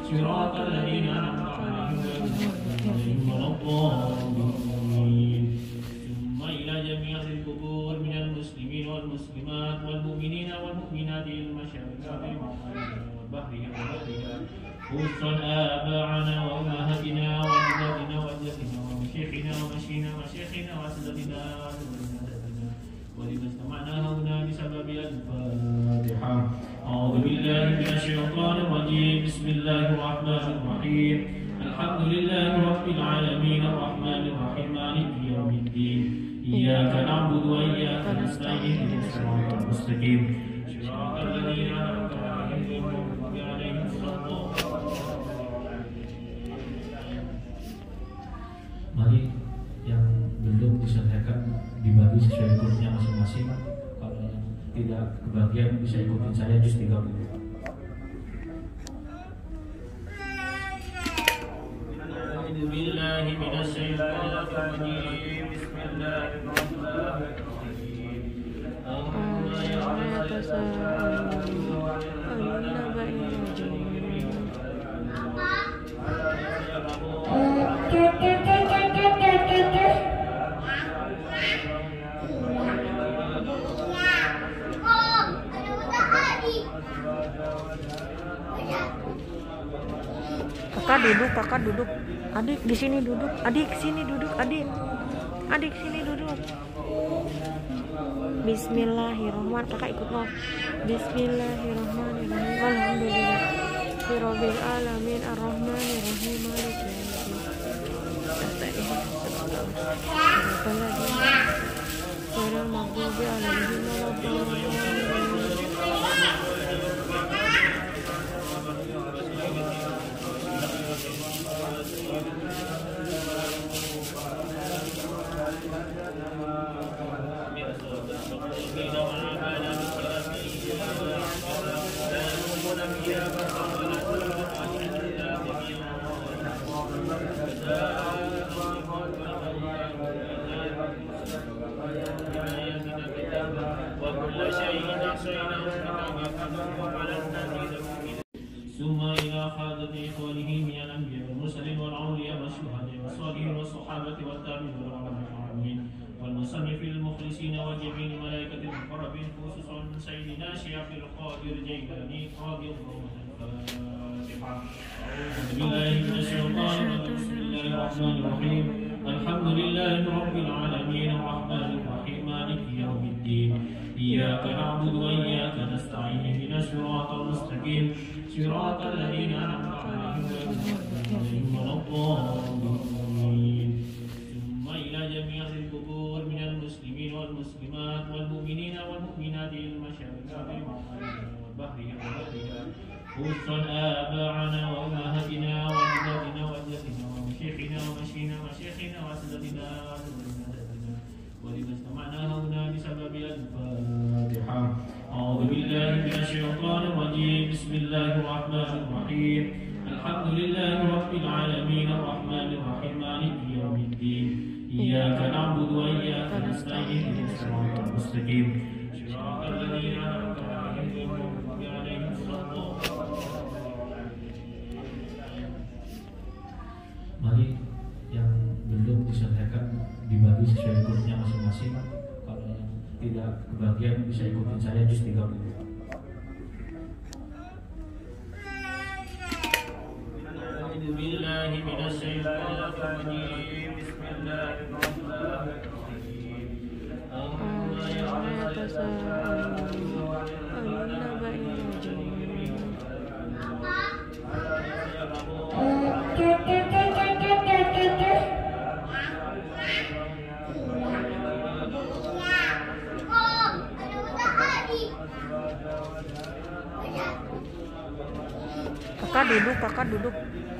صراط الذين أنعمت عليهم غير المغضوب عليهم ولا الضالين. ثم إلى جميع القبور من المسلمين والمسلمات والمؤمنين والمؤمنات المشارق والبحرها وغيرها، خصوصا آباءنا وأمهاتنا وجداتنا وجدتنا ومشيخنا ومشينا ومشيخنا وأساتذتنا ولما اجتمعنا هنا بسبب الفاتحة. أعوذ بالله من الشيطان الرجيم. بسم الله الرحمن الرحيم. الحمد لله رب العالمين الرحمن الرحيم مالك يوم الدين. إياك نعبد وإياك نستعين اهدنا الصراط المستقيم صراط الذين أنعمت عليهم غير المغضوب عليهم ولا الضالين. Mari yang belum diselesaikan dibagi sesuai kursnya masing-masing. Kalau yang tidak kebagian bisa ikutin saya juz 30. A'udzubillahi minasyaitonir rajim. Bismillahirrahmanirrahim. Amma Kakak duduk. Adik di sini duduk. Adik sini duduk. Adik sini duduk. Bismillahirrahmanirrahim. Kakak ikut loh. Bismillahirrahmanirrahim. Alhamdulillah. Rabbil alamin arrahmanirrahim maliki ثم إلى حاضر إخوانه من الأنبياء والمرسلين والأولياء والشهداء والصالحين والصحابة والتابعين والعلماء والمصنف المخلصين وجميع الملائكة المقربين خصوصا سيدنا شيخ القادر جيلاني رضي الله عنه. الفاتحة. أعوذ بالله من الشيطان الرجيم. بسم الله الرحمن الرحيم. الحمد لله رب العالمين الرحمن الرحيم مالك يوم الدين. إياك نعبد وإياك نستعين اهدنا الصراط المستقيم صراط الذين أنعمت عليهم غير المغضوب عليهم ولا الضالين. ثم إلى جميع القبور من المسلمين والمسلمات والمؤمنين والمؤمنات المشارق والبحرها وغيرها، خصوصا آباءنا وأمهاتنا وجداتنا وجدتنا ومشيخنا ومشينا ومشيخنا وأساتذتنا ولما اجتمعنا هنا بسبب الفاتحة. أعوذ بالله من الشيطان الرجيم. بسم الله الرحمن الرحيم. الحمد لله رب العالمين الرحمن الرحيم مالك يوم الدين. إياك نعبد وإياك نستعين اهدنا الصراط المستقيم صراط الذين أنعمت عليهم غير المغضوب عليهم ولا الضالين. Mari yang belum diselesaikan dibagi sesuai kursnya masing-masing. Kalau yang tidak kebagian bisa ikutin saya juz 30. A'udzubillahi minasyaitonir rajim. Bismillahirrahmanirrahim. Amma Kakak duduk.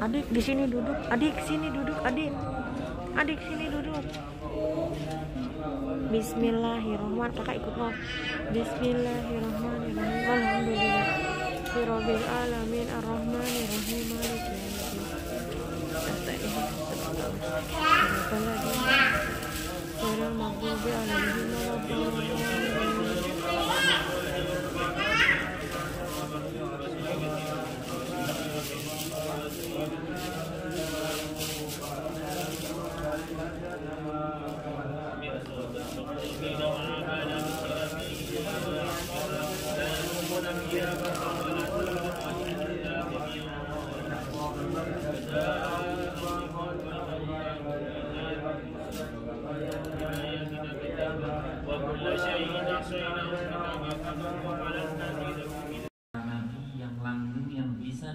Adik di sini duduk. Adik sini duduk. Adik sini duduk. Bismillahirrahmanirrahim. Kakak ikut loh. Bismillahirrahmanirrahim. Alhamdulillah. Rabbil alamin arrahmanirrahim maliki yaumiddin.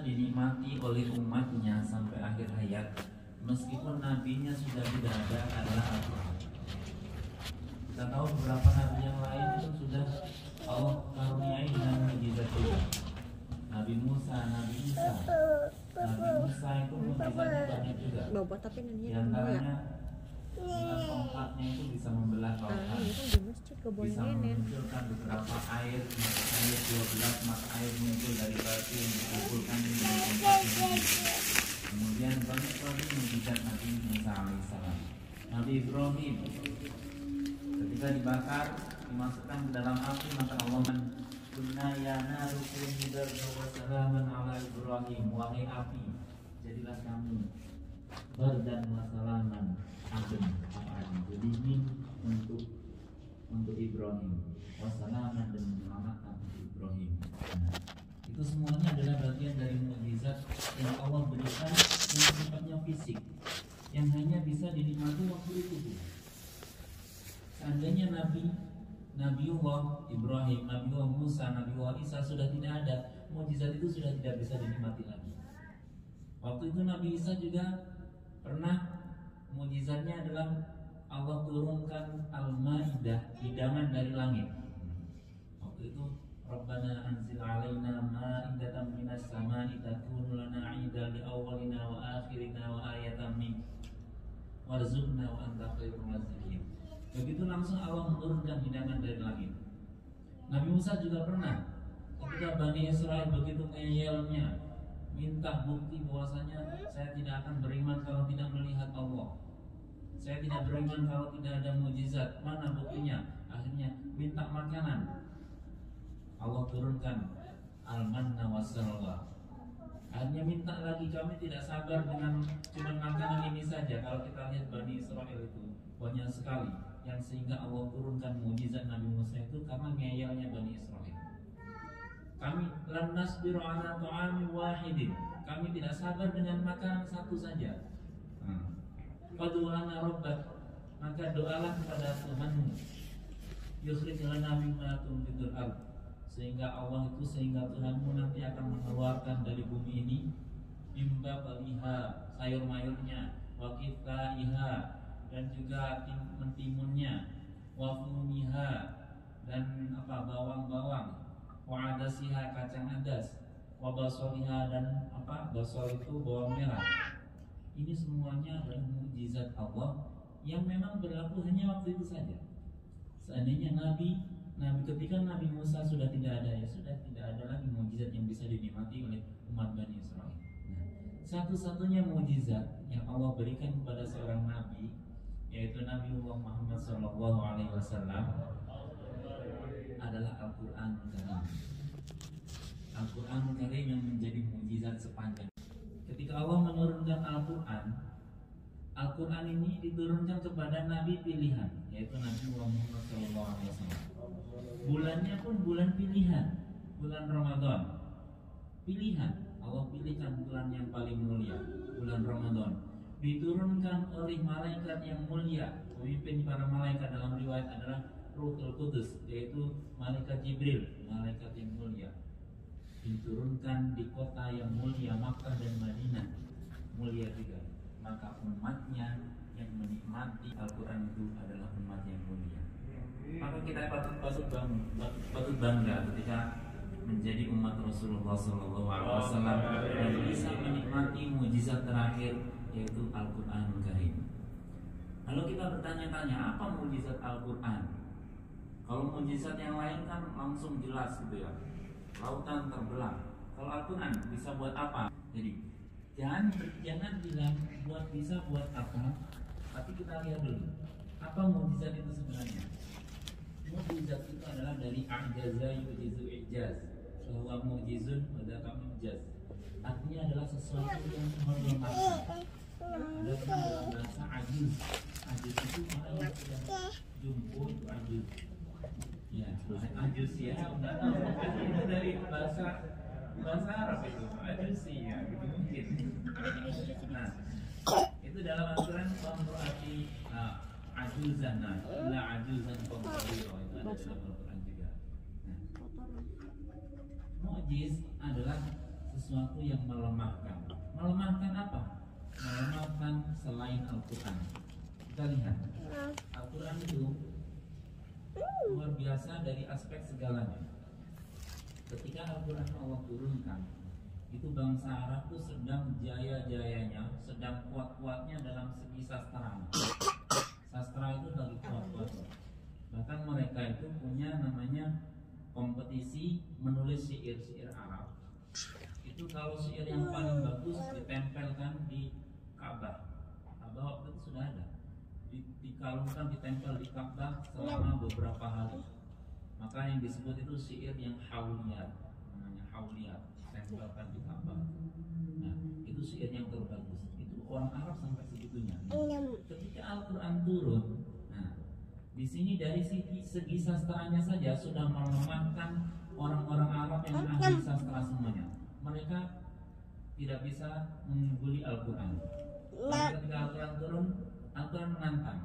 bisa dinikmati oleh umatnya sampai akhir hayat, meskipun nabinya sudah tidak ada, adalah Al-Quran. Kita tahu beberapa nabi yang lain itu sudah Allah karuniai dengan mukjizat juga. Nabi Musa, Nabi Isa. Nabi Musa itu mukjizatnya banyak juga. Bawa tapi Di nanya antaranya dengan tongkatnya itu bisa membelah lautan, itu di masjid gak boleh bisa nenen. memunculkan beberapa air 12 mata air muncul dari batu yang dikumpulkan dengan tongkat ini. Kemudian banyak lagi mukjizat Nabi Musa alaihissalam. Nabi Ibrahim ketika dibakar dimasukkan ke dalam api, maka Allah kunna ya naru kuni bardan wa salaman ala Ibrahim, wahai api jadilah kamu bardan wa salaman, adem jadi dingin untuk Ibrahim, wassalaman dan menyelamatkan Ibrahim. Nah, itu semuanya adalah bagian dari mukjizat yang Allah berikan yang sifatnya fisik, yang hanya bisa dinikmati waktu itu. Seandainya Nabiullah Ibrahim, Nabiullah Musa, Nabiullah Isa sudah tidak ada, mukjizat itu sudah tidak bisa dinikmati lagi. Waktu itu Nabi Isa juga pernah, mukjizatnya adalah Allah turunkan Al-Maidah, hidangan dari langit. Waktu itu Rabbana anzil alaina ma'idatan minas sama'i takunu lana 'idan li awwalina wa akhirina wa ayatan min warzuqna wa anta khairur raziqin. Begitu langsung Allah menurunkan hidangan dari langit. Nabi Musa juga pernah ketika Bani Israel begitu ngeyelnya, minta bukti bahwasanya saya tidak akan beriman kalau tidak melihat Allah. Saya tidak beriman kalau tidak ada mukjizat. Mana buktinya? Akhirnya minta makanan. Allah turunkan al-manna wassalwa. Akhirnya minta lagi, kami tidak sabar dengan cuma makanan ini saja. Kalau kita lihat Bani Israel itu banyak sekali, yang sehingga Allah turunkan mukjizat Nabi Musa itu karena ngeyelnya Bani Israel. Kami lam nasbiru ala ta'amin wahidin. Kami tidak sabar dengan makanan satu saja. Fadulana rabbak, maka doalah kepada Tuhanmu, yukhrij lana mimma tunbitul ardh, sehingga Tuhanmu nanti akan mengeluarkan dari bumi ini mimba baliha, sayur mayurnya, wa qithaiha, dan juga mentimunnya, wa fumiha, dan bawang-bawang, wa adasiha, kacang adas, wa basoliha, dan basol itu bawang merah. Ini semuanya adalah mukjizat Allah yang memang berlaku hanya waktu itu saja. Seandainya Nabi ketika Nabi Musa sudah tidak ada, ya sudah tidak ada lagi mukjizat yang bisa dinikmati oleh umat Bani Israel. Nah, satu-satunya mukjizat yang Allah berikan kepada seorang nabi, yaitu Nabiullah Muhammad SAW, adalah Al-Quran Karim. Al-Quran Karim yang menjadi mukjizat sepanjang. Ketika Allah menurunkan Al-Quran ini diturunkan kepada Nabi pilihan, yaitu Nabi Muhammad SAW. Bulannya pun bulan pilihan, bulan Ramadan. Pilihan, Allah pilihkan bulan yang paling mulia, bulan Ramadan. Diturunkan oleh malaikat yang mulia, pemimpin para malaikat dalam riwayat adalah Ruhul Qudus, yaitu malaikat Jibril, malaikat yang mulia. Diturunkan di kota yang mulia, Makkah dan Madinah, mulia juga. Maka umatnya yang menikmati Al-Quran itu adalah umat yang mulia. Maka kita patut bangga ketika menjadi umat Rasulullah SAW dan bisa menikmati mukjizat terakhir, yaitu Al-Quran Karim. Lalu kita bertanya-tanya, apa mukjizat Al-Quran? Kalau mukjizat yang lain kan langsung jelas gitu ya, lautan terbelah. Kalau Al-Quran bisa buat apa? Jadi jangan bilang bisa buat apa, tapi kita lihat dulu apa mukjizat itu sebenarnya. Mukjizat itu adalah dari a'jaza yujizu i'jaz, bahwa mukjizun adalah mukjaz. Artinya adalah sesuatu yang mengemaskan. Ada dalam bahasa ajuz. Ajuz itu orang yang sudah jumbo itu ajuz. Ya, ajuz ya. Itu dari bahasa Arab itu. Ajuz sih ya, gitu mungkin. Nah, itu dalam Al-Quran berarti ajuzan, la ajuzan qawmiro, itu ada dalam Al-Quran juga. Nah, mu'jiz adalah sesuatu yang melemahkan. Melemahkan apa? Melemahkan selain Al-Quran. Kita lihat, Al-Quran itu luar biasa dari aspek segalanya. Ketika Al-Quran Allah turunkan, itu bangsa Arab itu sedang jaya-jayanya, sedang kuat-kuatnya dalam segi sastra. Sastra itu lagi kuat-kuat. Bahkan mereka itu punya namanya kompetisi menulis syair-syair Arab. Itu kalau syair yang paling bagus ditempelkan di Ka'bah. Ka'bah waktu itu sudah ada. Dikalungkan, ditempel di Ka'bah selama beberapa hari. Maka yang disebut itu syair yang hauliyat, namanya hauliyat, ditempelkan di Ka'bah. Nah, itu syair yang terbagus. Itu orang Arab sampai segitunya. Ketika Al-Quran turun, nah, di sini dari segi sastranya saja sudah melemahkan orang-orang Arab yang ahli sastra semuanya. Mereka tidak bisa mengungguli Al-Quran. Tapi ketika Al-Quran turun, Al-Quran menantang.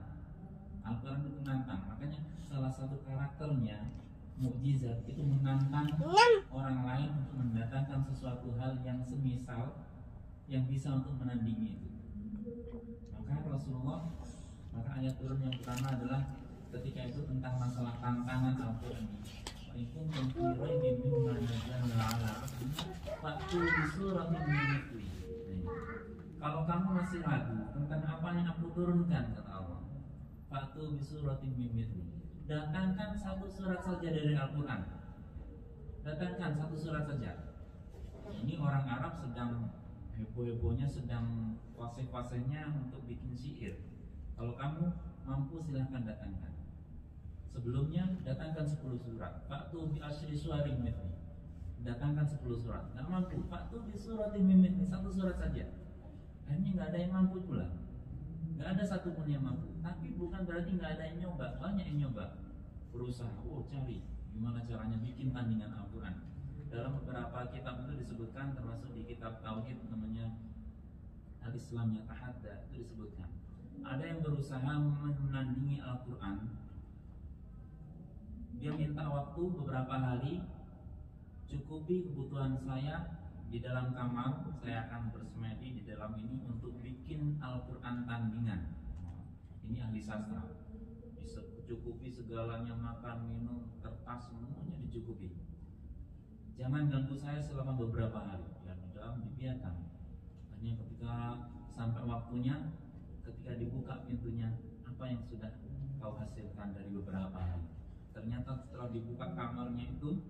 Al-Quran itu menantang. Makanya salah satu karakternya mukjizat itu menantang orang lain untuk mendatangkan sesuatu hal yang semisal yang bisa untuk menandingi itu. Maka Rasulullah, maka ayat turun yang pertama adalah ketika itu tentang masalah tantangan Al-Quran. Itu mengkirai mimma nazalna ala fa'tu bi suratin min mithli. Kalau kamu masih ragu tentang apa yang aku turunkan, kata Allah, fa'tu bi suratin min mithli. Datangkan satu surat saja dari Al-Quran. Datangkan satu surat saja. Ini orang Arab sedang heboh-hebohnya, sedang fase-fasenya untuk bikin syair. Kalau kamu mampu silahkan datangkan. Sebelumnya datangkan 10 surat. Fa'tu bi asyri suwarin mithli. Datangkan 10 surat. Nggak mampu, fa'tu bi suratin mithli, satu surat saja. Akhirnya nggak ada yang mampu pula. Nggak ada satupun yang mampu. Tapi bukan berarti nggak ada yang nyoba. Banyak yang nyoba. Berusaha, cari gimana caranya bikin tandingan Al-Quran. Dalam beberapa kitab itu disebutkan, termasuk di kitab Tauhid namanya Al-Islam Yatahadda, itu disebutkan. Ada yang berusaha menandingi Al-Quran. Dia minta waktu beberapa hari, cukupi kebutuhan saya di dalam kamar, saya akan bersemedi di dalam ini untuk bikin Al-Quran tandingan. Ini ahli sastra. Cukupi segalanya, makan, minum, kertas, semuanya dicukupi. Jangan ganggu saya selama beberapa hari. Ya sudah, dibiarkan. Hanya ketika sampai waktunya, ketika dibuka pintunya, apa yang sudah kau hasilkan dari beberapa hari? Ternyata setelah dibuka kamarnya itu,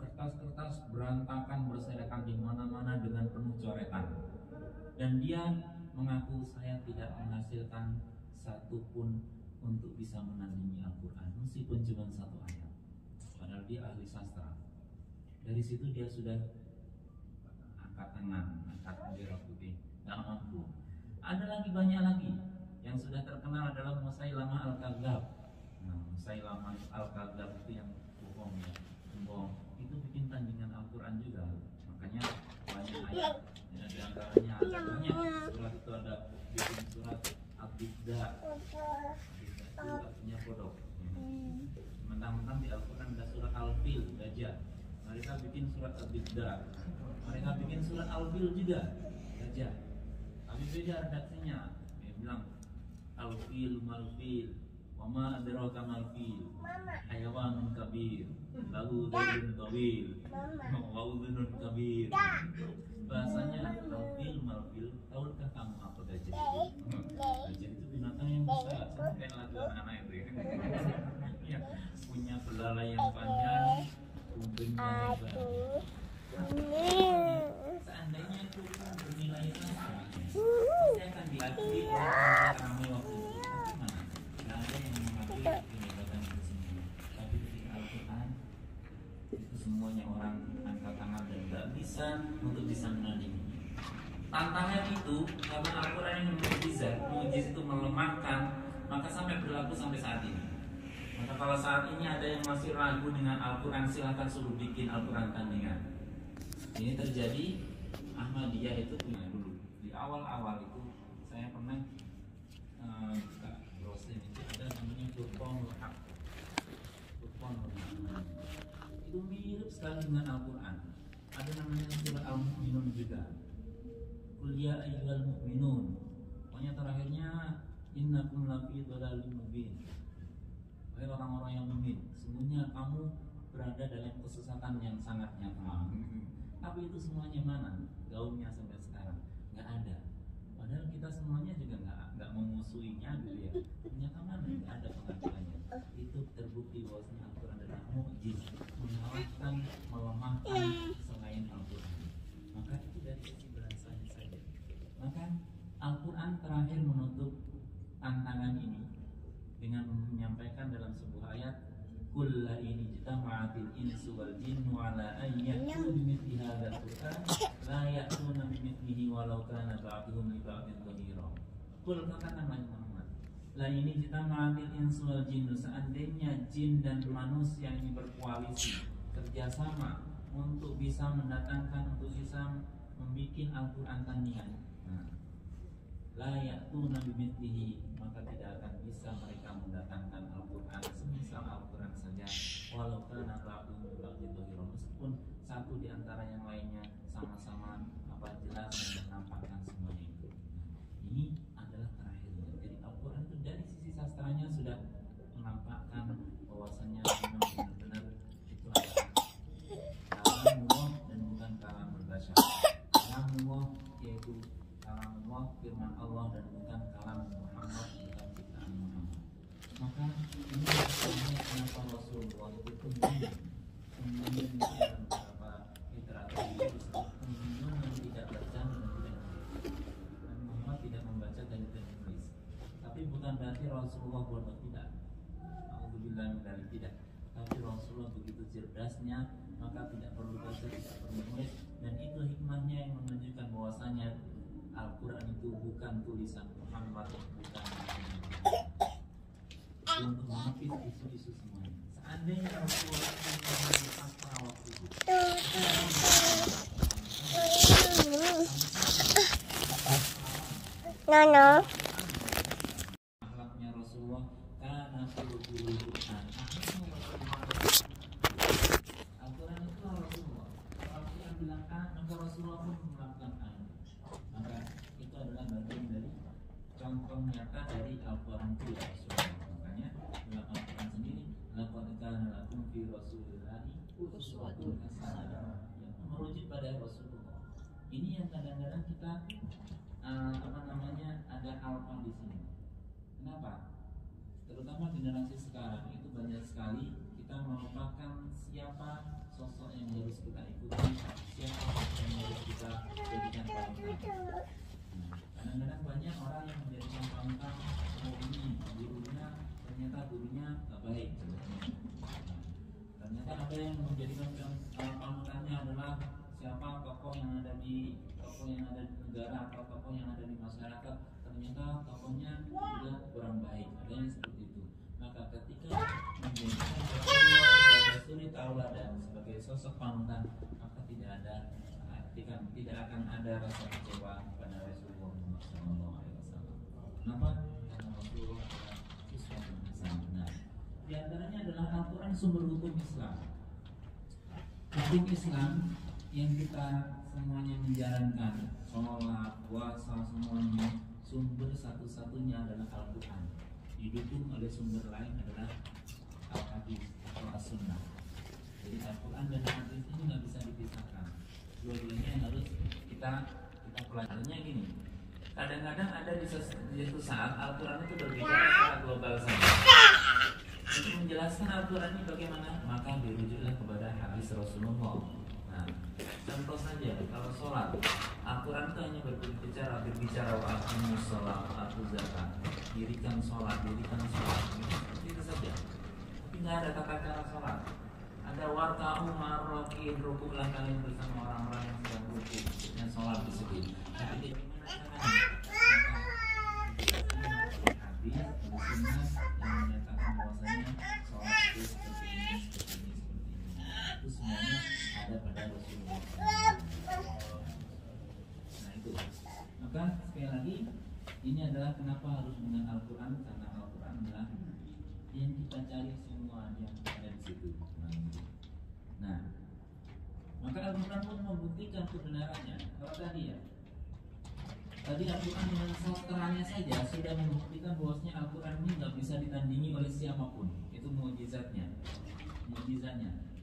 kertas-kertas berantakan berserakan di mana-mana dengan penuh coretan. Dan dia mengaku, saya tidak menghasilkan satupun untuk bisa menandingi Al-Quran, meskipun cuma satu ayat. Padahal dia ahli sastra. Dari situ dia sudah angkat tangan, angkat bendera putih, tidak mampu. Ada lagi, banyak lagi. Yang sudah terkenal adalah Musailamah Al-Kadzdzab. Nah, Musailamah Al-Kadzdzab itu yang bohong, ya, bohong. Itu bikin tandingan Al-Quran juga. Makanya banyak ayat. Ya, di antaranya ada banyak surat itu, ada bikin surat Al-Bidda. Itu artinya bodoh. Mentang-mentang di Al-Quran ada surat Al-Fil, gajah. Mereka bikin surat Al-Bidda. Mereka bikin surat Al-Fil juga, gajah. Tapi beda redaksinya. Dia bilang Al-Fil mal-Fil, wa ma adraka mal-Fil, hayawanun kabir, lahu dhulun tawil, wa udhunun kabir. Bahasanya Al-Fil mal-Fil, tahukah kamu apa gajah? Gajah itu binatang yang besar, sama kayak lagu anak-anak itu ya. Punya belalai yang panjang, kupingnya lebar. Seandainya itu bernilai sastra, pasti akan diakui orang ramai waktu itu. Bagaimana? Tidak ada yang mengakui kehebatan itu semua. Tapi ketika Al-Quran, itu semuanya orang angkat tangan dan tidak bisa untuk bisa menandingi. Tantangan itu karena Al-Quran yang mukjizat, mukjizat itu melemahkan, maka sampai berlaku sampai saat ini. Maka kalau saat ini ada yang masih ragu dengan Al-Quran, silahkan suruh bikin Al-Quran tandingan. Ini terjadi, Ahmadiyah itu punya dulu. Di awal-awal itu saya pernah buka browser itu ada namanya Furqanul Haq. Furqanul Haq. Itu mirip sekali dengan Al-Quran. Ada namanya surat juga. Qul ya ayyuhal mu'minun. Pokoknya terakhirnya innakum lafi dhalalin mubin. Wahai orang-orang yang mukmin, sesungguhnya kamu berada dalam kesesatan yang sangat nyata. Tapi itu semuanya mana? Gaungnya sampai sekarang nggak ada. Padahal kita semuanya juga nggak memusuhinya gitu ya. Ternyata mana nggak ada pengakuannya. Itu terbukti bahwasanya Al-Quran adalah mukjiz, mengalahkan, melemahkan selain Al-Quran. Maka itu dari sisi bahasanya saja. Maka Al-Quran terakhir menutup tantangan ini dengan menyampaikan dalam sebuah ayat, Qul la in ijtama'atil insu wal jinnu ala an ya'tu bimithli hadzal Qur'an la ya'tuna bimithlihi walau kana ba'duhum li ba'din dhahira. Qul, katakan Muhammad, la in ijtama'atil insu wal jinnu, seandainya jin dan manusia ini berkoalisi, kerjasama untuk bisa mendatangkan, untuk bisa membuat Al-Quran tandingan, la ya'tuna bimithlihi, maka tidak akan bisa mereka mendatangkan Al-Quran semisal Al-Quran saja, walau kana ba'duhum li ba'din dhahira, meskipun satu di antara yang lainnya sama-sama jelas dan menampakkan semuanya itu. Ini adalah terakhirnya. Jadi Al-Quran itu dari sisi sastranya sudah menampakkan bahwasanya memang benar-benar itu adalah kalamullah dan bukan kalam berbashar. Kalamullah yaitu kalamullah, firman Allah, dan bukan kalam Muhammad, bukan ciptaan Muhammad. Maka ini sebenarnya kenapa Rasulullah itu pembimbing itu dalam beberapa literatur itu disebut pembimbing yang tidak baca dan tidak menulis. Dan Muhammad tidak membaca dan tidak menulis. Tapi bukan berarti Rasulullah bodoh, tidak. Alhamdulillah dari tidak. Tapi Rasulullah begitu cerdasnya, maka tidak perlu baca, tidak perlu menulis, dan itu hikmahnya yang menunjukkan bahwasanya Al-Quran itu bukan tulisan Muhammad, bukan untuk menepis isu-isu semuanya. Seandainya Rasulullah itu apa waktu itu, akhlaknya Rasulullah karena guru-guru Quran. Al-Quran itu Rasulullah. Kalau Al-Quran bilang A, maka Rasulullah pun melakukan A. Maka itu adalah bagian dari contoh nyata dari Al-Quran itu ya Rasulullah. Makanya dalam Al-Quran sendiri, laqad kana lakum fi Rasulillahi uswatun hasanah, yang merujuk pada Rasulullah. Ini yang kadang-kadang kita ada alfa di sini. Kenapa? Terutama generasi sekarang itu banyak sekali kita melupakan siapa sosok yang harus kita ikuti, siapa sosok yang harus kita jadikan panutan. Kadang-kadang banyak orang yang menjadikan panutan, oh ini gurunya, ternyata gurunya tak baik. Ternyata ada yang menjadikan panutannya adalah siapa tokoh yang ada di negara atau tokoh yang ada di masyarakat, ternyata tokohnya juga kurang baik. Ada yang seperti itu. Maka ketika menjadikan Rasulullah sebagai suri tauladan, sebagai sosok panutan, maka tidak akan ada rasa kecewa pada Rasulullah SAW. Kenapa? Karena Rasulullah adalah uswatun hasanah. Nah, di antaranya adalah Al-Quran sumber hukum Islam. Hukum Islam yang kita semuanya menjalankan, sholat, puasa, semuanya, sumber satu-satunya adalah Al-Quran. Didukung oleh sumber lain adalah Al-Hadis atau As-Sunnah. Jadi Al-Quran dan Hadis ini nggak bisa dipisahkan. Dua-duanya harus kita pelajarinya gini. Kadang-kadang ada di suatu saat Al-Quran itu berbicara secara global saja. Untuk menjelaskan Al-Quran ini bagaimana, maka dirujuklah kepada hadis Rasulullah. Nah, contoh saja kalau sholat, Al-Quran itu hanya berbicara wa aqimus sholat, atu zakat, dirikan sholat, seperti itu saja. Tapi nggak ada tata cara sholat. Ada warka'u ma'arrokin, rukuklah kalian bersama orang-orang yang sedang rukuk, maksudnya sholat disebut. Tapi di hadis, ada sunnah yang menyatakan bahwasanya sholat itu seperti ini. Itu semuanya ada pada Rasulullah. Nah itu. Maka sekali lagi, ini adalah kenapa harus dengan Al-Quran, karena Al-Quran adalah yang kita cari semua yang ada di situ. Nah, Maka Al-Quran pun membuktikan kebenarannya. Kalau tadi Al-Quran dengan sastranya saja sudah membuktikan bahwasanya Al-Quran ini nggak bisa ditandingi oleh siapapun. Itu mukjizatnya.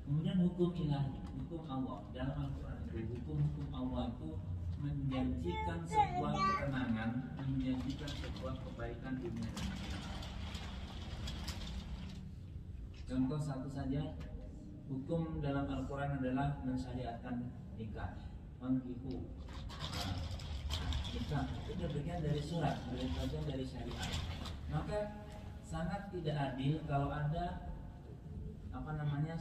Kemudian hukum ilahi, hukum Allah dalam Al-Quran itu, hukum Allah itu menjanjikan sebuah ketenangan, menjanjikan sebuah kebaikan dunia dan akhirat. Contoh satu saja, hukum dalam Al-Quran adalah mensyariatkan nikah, menghiku. Nikah itu bagian dari surat, bagian dari syariat. Maka sangat tidak adil kalau ada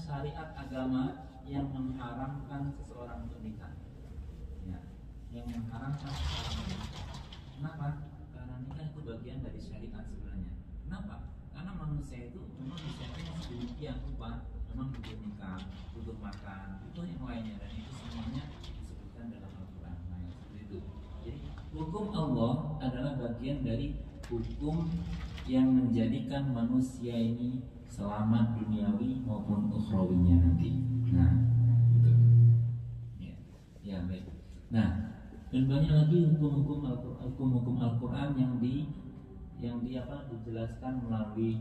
syariat agama yang mengharamkan seseorang untuk nikah. Ya, yang mengharamkan seseorang untuk nikah. Kenapa? Karena nikah itu bagian dari syariat sebenarnya. Kenapa? Karena manusia itu memang masih demikian rupa, memang butuh nikah, butuh makan, butuh yang lainnya, dan itu semuanya disebutkan dalam Al-Quran. Nah, seperti itu. Jadi hukum Allah adalah bagian dari hukum yang menjadikan manusia ini selamat duniawi maupun ukhrawinya nanti. Nah, itu. Ya, baik. Nah, dan banyak lagi hukum-hukum Al-Quran yang dijelaskan melalui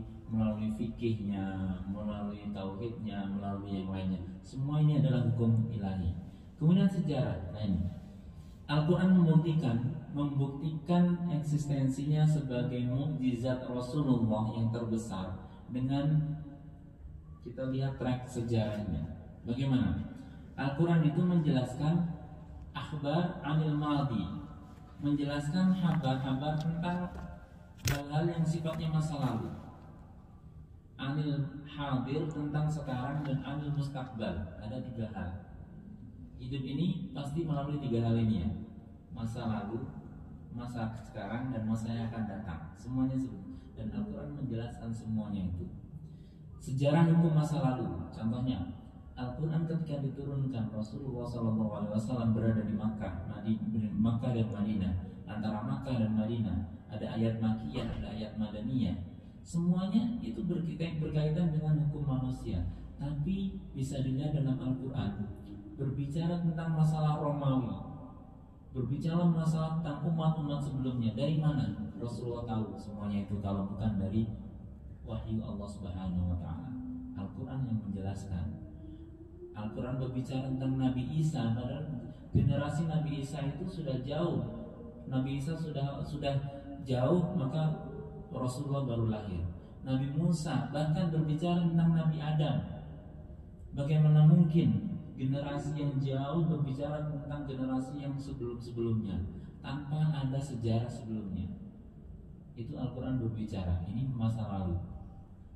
fikihnya, melalui tauhidnya, melalui yang lainnya. Semua ini adalah hukum ilahi. Kemudian sejarah. Nah, ini Al-Quran membuktikan eksistensinya sebagai mukjizat Rasulullah yang terbesar dengan kita lihat track sejarahnya. Bagaimana? Al-Quran itu menjelaskan akhbar anil madi, menjelaskan kabar-kabar tentang hal-hal yang sifatnya masa lalu. Anil hadir tentang sekarang, dan anil mustaqbal. Ada 3 hal. Hidup ini pasti melalui 3 hal ini ya. Masa lalu, masa sekarang, dan masa yang akan datang. Semuanya dan Al-Quran menjelaskan semuanya itu. Sejarah hukum masa lalu, contohnya Al-Quran ketika diturunkan Rasulullah SAW berada di Makkah dan Madinah. Antara Makkah dan Madinah ada ayat Makkiyah, ada ayat Madaniyah. Semuanya itu berkaitan dengan hukum manusia. Tapi bisa dilihat dalam Al-Quran berbicara tentang masalah Romawi, berbicara masalah tentang umat-umat sebelumnya. Dari mana Rasulullah tahu semuanya itu kalau bukan dari wahyu Allah Subhanahu wa taala? Al-Quran yang menjelaskan. Al-Quran berbicara tentang Nabi Isa, padahal generasi Nabi Isa itu sudah jauh. Nabi Isa sudah jauh, maka Rasulullah baru lahir. Nabi Musa bahkan berbicara tentang Nabi Adam. Bagaimana mungkin generasi yang jauh berbicara tentang generasi yang sebelum-sebelumnya tanpa ada sejarah sebelumnya? Itu Al-Quran berbicara, ini masa lalu.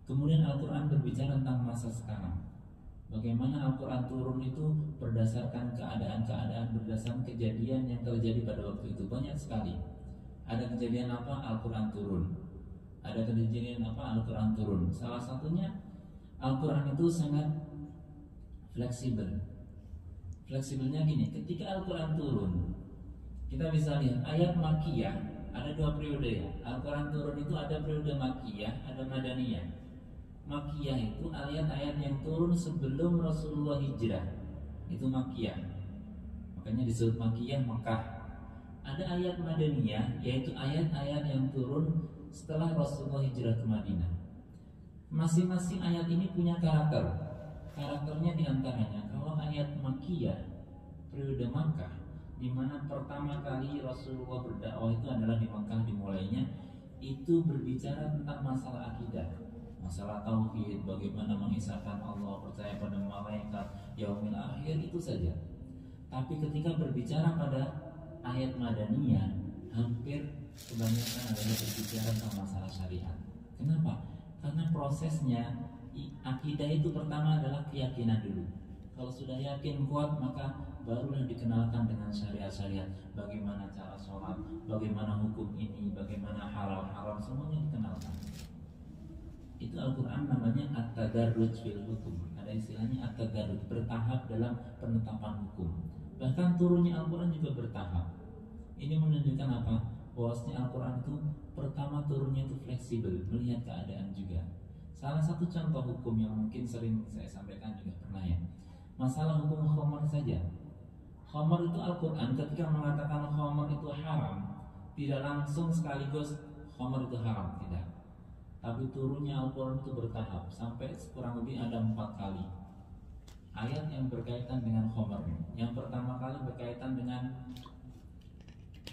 Kemudian Al-Quran berbicara tentang masa sekarang. Bagaimana Al-Quran turun itu berdasarkan keadaan-keadaan, berdasarkan kejadian yang terjadi pada waktu itu. Banyak sekali. Ada kejadian apa? Al-Quran turun. Ada kejadian apa? Al-Quran turun. Salah satunya Al-Quran itu sangat fleksibel. Fleksibelnya gini, ketika Al-Quran turun, kita bisa lihat ayat Makkiyah. Ada 2 periode ya. Al-Quran turun itu ada periode Makkiyah, ada Madaniyah. Makkiyah itu ayat-ayat yang turun sebelum Rasulullah hijrah. Itu Makkiyah. Makanya disebut Makkiyah, Mekah. Ada ayat Madaniyah, yaitu ayat-ayat yang turun setelah Rasulullah hijrah ke Madinah. Masing-masing ayat ini punya karakter. Karakternya diantaranya, kalau ayat Makkiyah, periode Makkah, di mana pertama kali Rasulullah berdakwah itu adalah di Makkah dimulainya, itu berbicara tentang masalah akidah, masalah tauhid, bagaimana mengisahkan Allah, percaya pada malaikat, yaumil akhir, itu saja. Tapi ketika berbicara pada ayat Madaniyah, hampir kebanyakan adalah berbicara tentang masalah syariat. Kenapa? Karena prosesnya akidah itu pertama adalah keyakinan dulu. Kalau sudah yakin kuat, maka barulah dikenalkan dengan syariat-syariat. Bagaimana cara sholat, bagaimana hukum ini, bagaimana halal-haram, semuanya dikenalkan. Itu Al-Quran namanya at-tadarruj fil hukum. Ada istilahnya at-tadarruj, bertahap dalam penetapan hukum. Bahkan turunnya Al-Quran juga bertahap. Ini menunjukkan apa? Bahwasanya Al-Quran itu pertama turunnya itu fleksibel, melihat keadaan juga. Salah satu contoh hukum yang mungkin sering saya sampaikan juga pernah ya. Masalah hukum khamar saja. Khamar itu Al-Quran ketika mengatakan khamar itu haram, tidak langsung sekaligus khamar itu haram, tidak. Tapi turunnya Al-Quran itu bertahap, sampai kurang lebih ada 4 kali ayat yang berkaitan dengan khamar. Yang pertama kali berkaitan dengan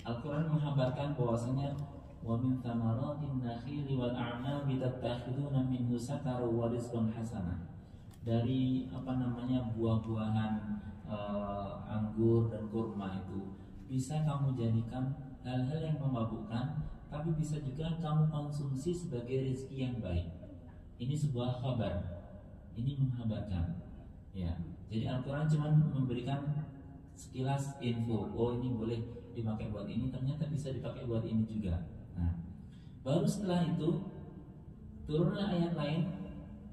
Al-Quran menghabarkan bahwasanya wa min thamaratin nakhili wal a'nabi tattakhiduna minhu sakaran wa rizqan hasanah. Dari buah-buahan anggur dan kurma itu bisa kamu jadikan hal-hal yang memabukkan, tapi bisa juga kamu konsumsi sebagai rezeki yang baik. Ini sebuah kabar, ini menghabarkan. Ya, jadi Al-Quran cuma memberikan sekilas info, oh ini boleh dipakai buat ini, ternyata bisa dipakai buat ini juga. Nah, baru setelah itu turunlah ayat lain.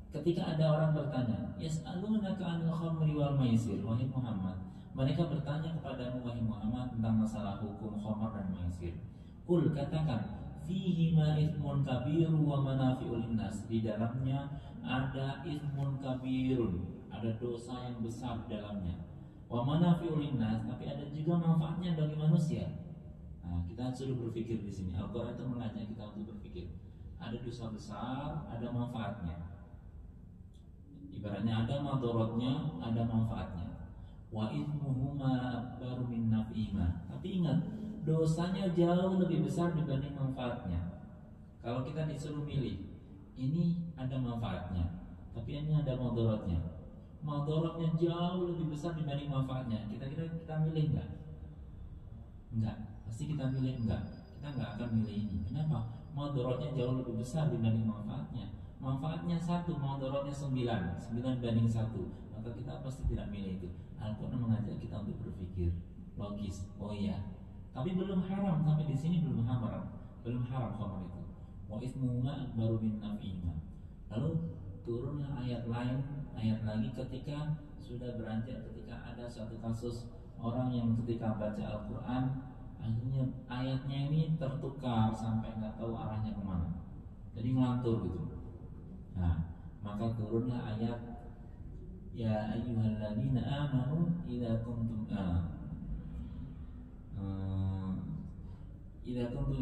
Ketika ada orang bertanya, yas'alunaka 'anil khamri wal maisir, wahai Muhammad, mereka bertanya kepadamu wahai Muhammad tentang masalah hukum khamar dan maisir. Qul, katakan, fihi ma ithmun kabirun wa manafi'ul linnas, di dalamnya ada ithmun kabirun, ada dosa yang besar di dalamnya. Wa manafi'ul linnas, tapi ada juga manfaatnya bagi manusia. Nah, kita suruh berpikir di sini. Al-Qur'an itu mengajak kita untuk berpikir. Ada dosa besar, ada manfaatnya. Ibaratnya ada madharatnya, ada manfaatnya. Wa ithmuhuma akbaru min naf'ihima. Tapi ingat, dosanya jauh lebih besar dibanding manfaatnya. Kalau kita disuruh milih, ini ada manfaatnya, tapi ini ada madharatnya. Madharatnya jauh lebih besar dibanding manfaatnya. Kita milih enggak? Enggak. Pasti kita milih enggak. Kita enggak akan milih ini. Kenapa? Madharatnya jauh lebih besar dibanding manfaatnya. Manfaatnya 1, madharatnya 9 banding 1. Maka kita pasti tidak milih itu. Al-Quran mengajak kita untuk berpikir logis. Oh iya, tapi belum haram, sampai di sini belum haram khamar itu. Wa ithmuhuma akbaru min naf'ihima. Lalu turunlah ayat lagi ketika sudah beranjak, ketika ada suatu kasus orang yang ketika baca Al-Quran akhirnya ayatnya ini tertukar sampai nggak tahu arahnya kemana, jadi ngelantur gitu. Nah, maka turunlah ayat ya ayyuhalladzina amanu idza kuntum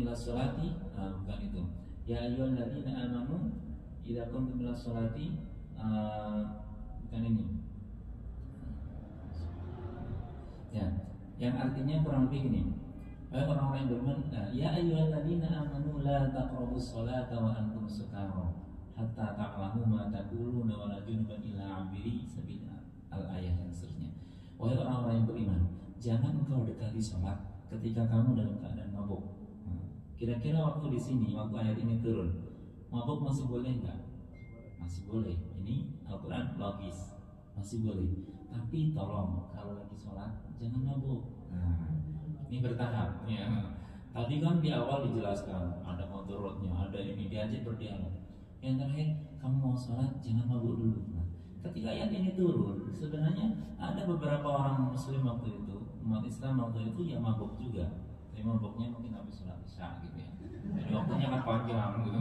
ila sholati, bukan itu. Ya ayyuhalladzina amanu idza kuntum ila sholati, bukan ini. Ya, yang artinya kurang lebih gini. Orang-orang yang beriman, ya ayyuhalladzina amanu la taqrabus sholata wa antum sukara hatta ta'lamu ma taquluna wa la junuban illa 'abiri sabil, al-ayat dan seterusnya. Wahai orang-orang yang beriman, jangan engkau dekati sholat ketika kamu dalam keadaan mabuk. Kira-kira waktu di sini, waktu ayat ini turun, mabuk masih boleh enggak? Masih boleh. Ini Al-Quran logis, masih boleh. Tapi tolong kalau lagi sholat jangan mabuk. Ini bertahap. Ya. Tadi kan di awal dijelaskan ada madharatnya, ada ini, diajak berdialog. Yang terakhir, kamu mau sholat jangan mabuk dulu. Ketika ayat ini turun, sebenarnya ada beberapa orang Muslim waktu itu, umat Islam waktu itu ya mabuk juga. Tapi mabuknya mungkin habis sholat isya gitu ya. Jadi waktunya kan panjang gitu.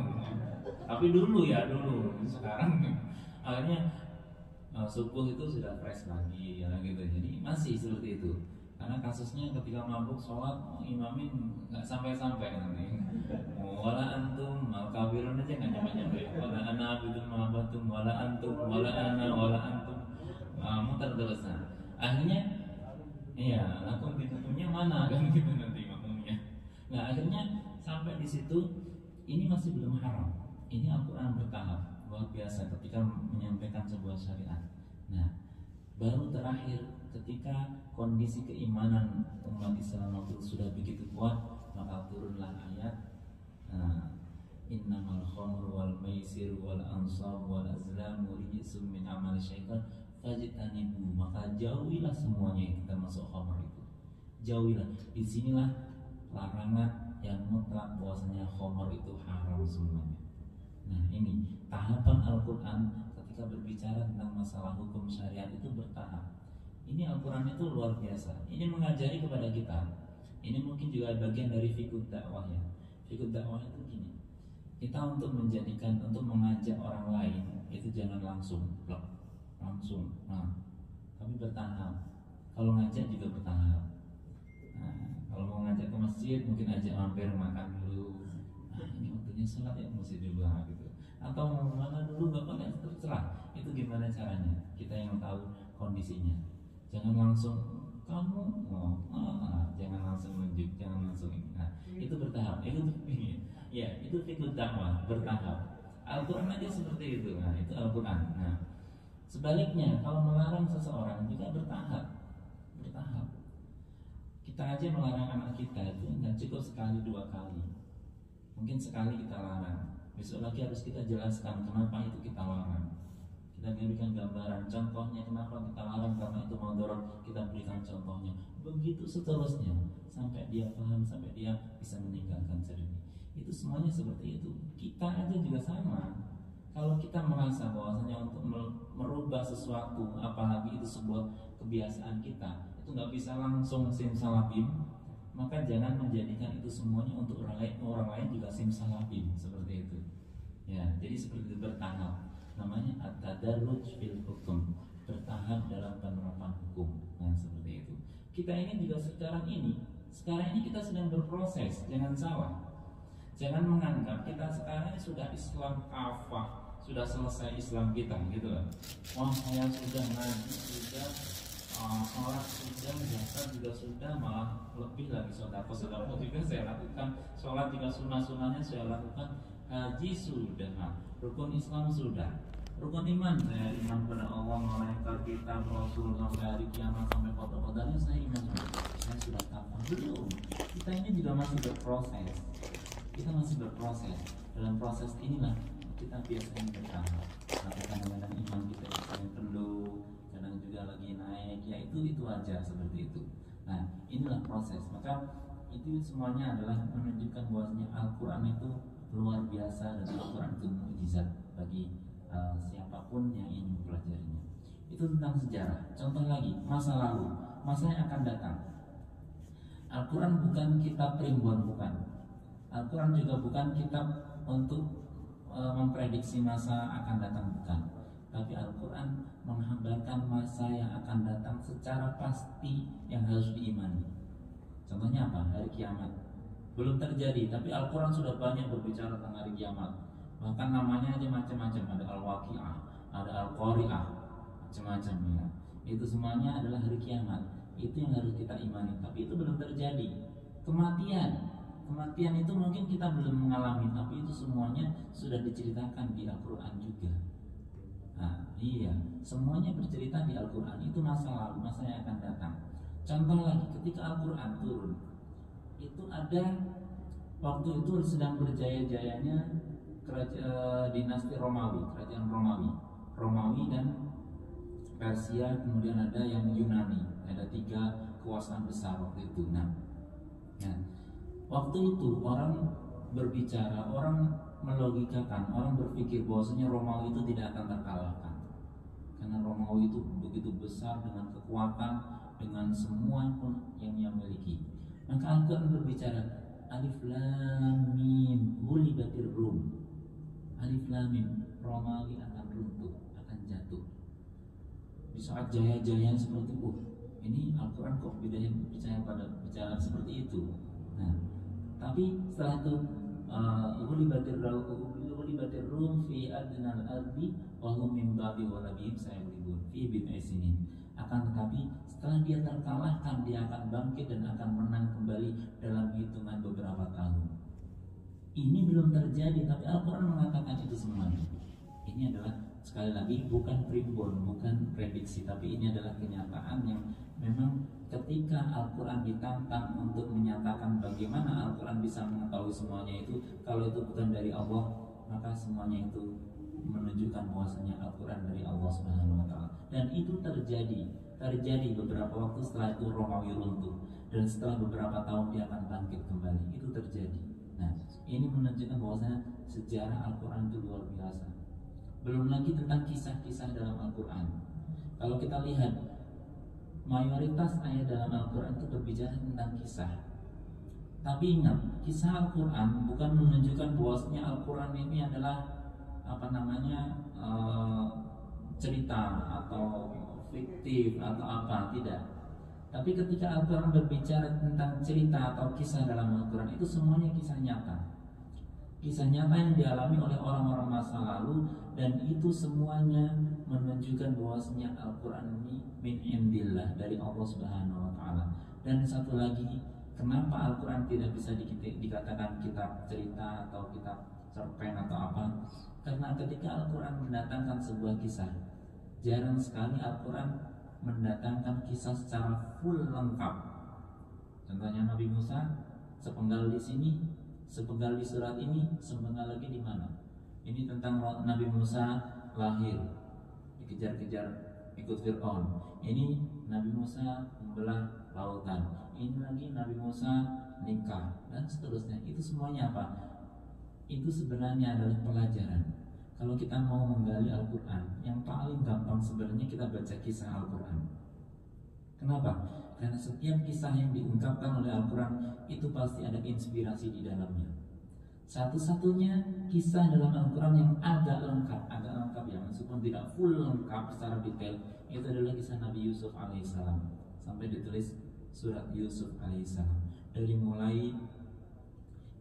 Tapi dulu, sekarang akhirnya subuh itu sudah fresh lagi ya gitu. Jadi masih seperti itu. Karena kasusnya ketika mabuk sholat, imamin nggak sampai nanti. Wala antum mal kabirun aja nggak nyampe. Wala ana abidun ma'abatum, wala antum, wala ana, wala antum. Muter terus. Akhirnya, iya, aku punya mana kan gitu nanti makmumnya. Nah akhirnya sampai di situ, ini masih belum haram. Ini Al-Quran bertahap luar biasa ketika menyampaikan sebuah syariat. Nah, baru terakhir ketika kondisi keimanan umat Islam waktu sudah begitu kuat, maka turunlah ayat innamal khamru wal maisir wal ansab wal azlamu rijsum min amali syaitan fajtanibu, maka jauhilah semuanya yang termasuk khamr itu. Jauhilah. Disinilah larangan yang mutlak bahwasanya khamr itu haram semuanya. Nah ini tahapan Al-Quran ketika berbicara tentang masalah hukum syariat itu bertahap. Ini Al-Quran itu luar biasa. Ini mengajari kepada kita. Ini mungkin juga bagian dari fikih dakwah ya. Fikih dakwah itu gini. Kita untuk menjadikan, untuk mengajak orang lain itu jangan langsung. Nah, tapi bertahap. Kalau ngajak juga bertahap. Nah, kalau mau ngajak ke masjid mungkin ajak mampir makan dulu. Nah, ini waktunya sholat ya masjid dulu gitu. Atau mau mana dulu bapak kan terserah. Itu gimana caranya? Kita yang tahu kondisinya. Jangan langsung kamu jangan langsung nunjuk, jangan langsung ini. Nah, itu bertahap. Itu ya itu fikih dakwah bertahap. Al-Quran aja seperti itu. Nah, itu Al-Quran. Nah, sebaliknya kalau melarang seseorang juga bertahap. Kita aja melarang anak kita itu nggak cukup sekali dua kali. Mungkin sekali kita larang, besok lagi harus kita jelaskan kenapa itu kita larang. Kita berikan gambaran, contohnya kenapa kita larang, karena itu mudarat, kita berikan contohnya. Begitu seterusnya sampai dia paham, sampai dia bisa meninggalkan jernih. Itu semuanya seperti itu. Kita aja juga sama. Kalau kita merasa bahwasanya untuk merubah sesuatu, apalagi itu sebuah kebiasaan kita, itu nggak bisa langsung simsalabim, maka jangan menjadikan itu semuanya untuk orang lain juga simsalabim seperti itu. Ya, jadi seperti itu bertahap. Namanya at-tadarruj fil hukum, bertahap dalam penerapan hukum. Nah, seperti itu. Kita ini juga sekarang ini kita sedang berproses, jangan salah. Jangan menganggap kita sekarang ini sudah Islam kafah, sudah selesai Islam kita gitu kan. Wah, saya sudah ngaji, sudah sholat sudah, zakat juga sudah, malah lebih lagi sedekah juga saya lakukan, sholat juga sunnah-sunnahnya saya lakukan, haji sudah, rukun Islam sudah, rukun iman saya iman pada Allah, malaikat, kitab, Rasul, sampai hari kiamat, sampai kota-kotanya saya iman, saya sudah kafah. Belum, kita ini juga masih berproses. Dalam proses inilah kita biasanya bertahap. Kadang-kadang iman kita yang perlu, kadang juga lagi naik, ya itu aja seperti itu. Nah, inilah proses. Maka itu semuanya adalah menunjukkan bahwasanya Al-Quran itu luar biasa dan Al-Quran itu mukjizat bagi siapapun yang ingin mempelajarinya. Itu tentang sejarah. Contoh lagi, masa lalu, masa yang akan datang. Al-Quran bukan kitab primbon, bukan. Al-Quran juga bukan kitab untuk memprediksi masa akan datang, bukan. Tapi Al-Quran menghambarkan masa yang akan datang secara pasti yang harus diimani. Contohnya apa? Hari kiamat. Belum terjadi, tapi Al-Quran sudah banyak berbicara tentang hari kiamat. Bahkan namanya aja macam-macam. Ada Al-Waqi'ah, ada Al-Qari'ah, macam-macam ya. Itu semuanya adalah hari kiamat. Itu yang harus kita imani. Tapi itu belum terjadi. Kematian itu mungkin kita belum mengalami, tapi itu semuanya sudah diceritakan di Al-Quran juga. Nah, iya, semuanya bercerita di Al-Quran. Itu masa lalu, masa yang akan datang. Contoh lagi, ketika Al-Quran turun, itu ada waktu itu sedang berjaya-jayanya dinasti Romawi, kerajaan Romawi dan Persia, kemudian ada yang Yunani. Ada 3 kekuasaan besar waktu itu. Nah, waktu itu orang berbicara, orang melogikakan, orang berpikir bahwasanya Romawi itu tidak akan terkalahkan. Karena Romawi itu begitu besar dengan kekuatan, dengan semua pun yang ia miliki. Maka Al-Quran berbicara, Alif Lam Mim, ghulibatir Rum. Alif Lam Mim, Romawi akan runtuh, akan jatuh. Di saat jaya-jayanya seperti itu, ini Al-Quran kok bicara seperti itu. Nah, tapi setelah itu ghulibatir Rum fi adnal ardi wa hum min ba'di ghalabihim sayaghlibun fi bid'i sinin. Akan tetapi setelah dia terkalahkan, dia akan bangkit dan akan menang kembali dalam hitungan beberapa tahun. Ini belum terjadi, tapi Al-Quran mengatakan itu semuanya. Ini adalah sekali lagi bukan primbon, bukan prediksi, tapi ini adalah kenyataan yang memang ketika Al-Quran ditantang untuk menyatakan bagaimana Al-Quran bisa mengetahui semuanya itu, kalau itu bukan dari Allah, maka semuanya itu menunjukkan bahwasanya Al-Quran dari Allah Subhanahu wa taala. Dan itu terjadi beberapa waktu setelah itu Romawi runtuh, dan setelah beberapa tahun dia akan bangkit kembali. Itu terjadi. Nah, ini menunjukkan bahwasanya sejarah Al-Quran itu luar biasa. Belum lagi tentang kisah-kisah dalam Al-Quran. Kalau kita lihat, mayoritas ayat dalam Al-Quran itu berbicara tentang kisah. Tapi ingat, kisah Al-Quran bukan menunjukkan bahwasanya Al-Quran ini adalah cerita atau fiktif atau apa, tidak. Tapi ketika Al-Quran berbicara tentang cerita atau kisah dalam Al-Quran, itu semuanya kisah nyata. Kisah nyata yang dialami oleh orang-orang masa lalu, dan itu semuanya menunjukkan bahwasanya Al-Quran ini min indillah, dari Allah Subhanahu wa Ta'ala. Dan satu lagi, kenapa Al-Quran tidak bisa dikatakan kitab cerita atau kitab cerpen atau apa? Karena ketika Al-Quran mendatangkan sebuah kisah, jarang sekali Al-Quran mendatangkan kisah secara full lengkap. Contohnya Nabi Musa, sepenggal di sini, sepenggal di surat ini, sepenggal lagi di mana? Ini tentang Nabi Musa lahir, dikejar-kejar ikut Fir'aun. Ini Nabi Musa membelah lautan. Ini lagi Nabi Musa nikah, dan seterusnya. Itu semuanya apa? Itu sebenarnya adalah pelajaran. Kalau kita mau menggali Al-Quran, yang paling gampang sebenarnya kita baca kisah Al-Quran. Kenapa? Karena setiap kisah yang diungkapkan oleh Al-Quran itu pasti ada inspirasi di dalamnya. Satu-satunya kisah dalam Al-Quran yang agak lengkap ya, meskipun tidak full lengkap secara detail, itu adalah kisah Nabi Yusuf alaihissalam. Sampai ditulis surat Yusuf alaihissalam, dari mulai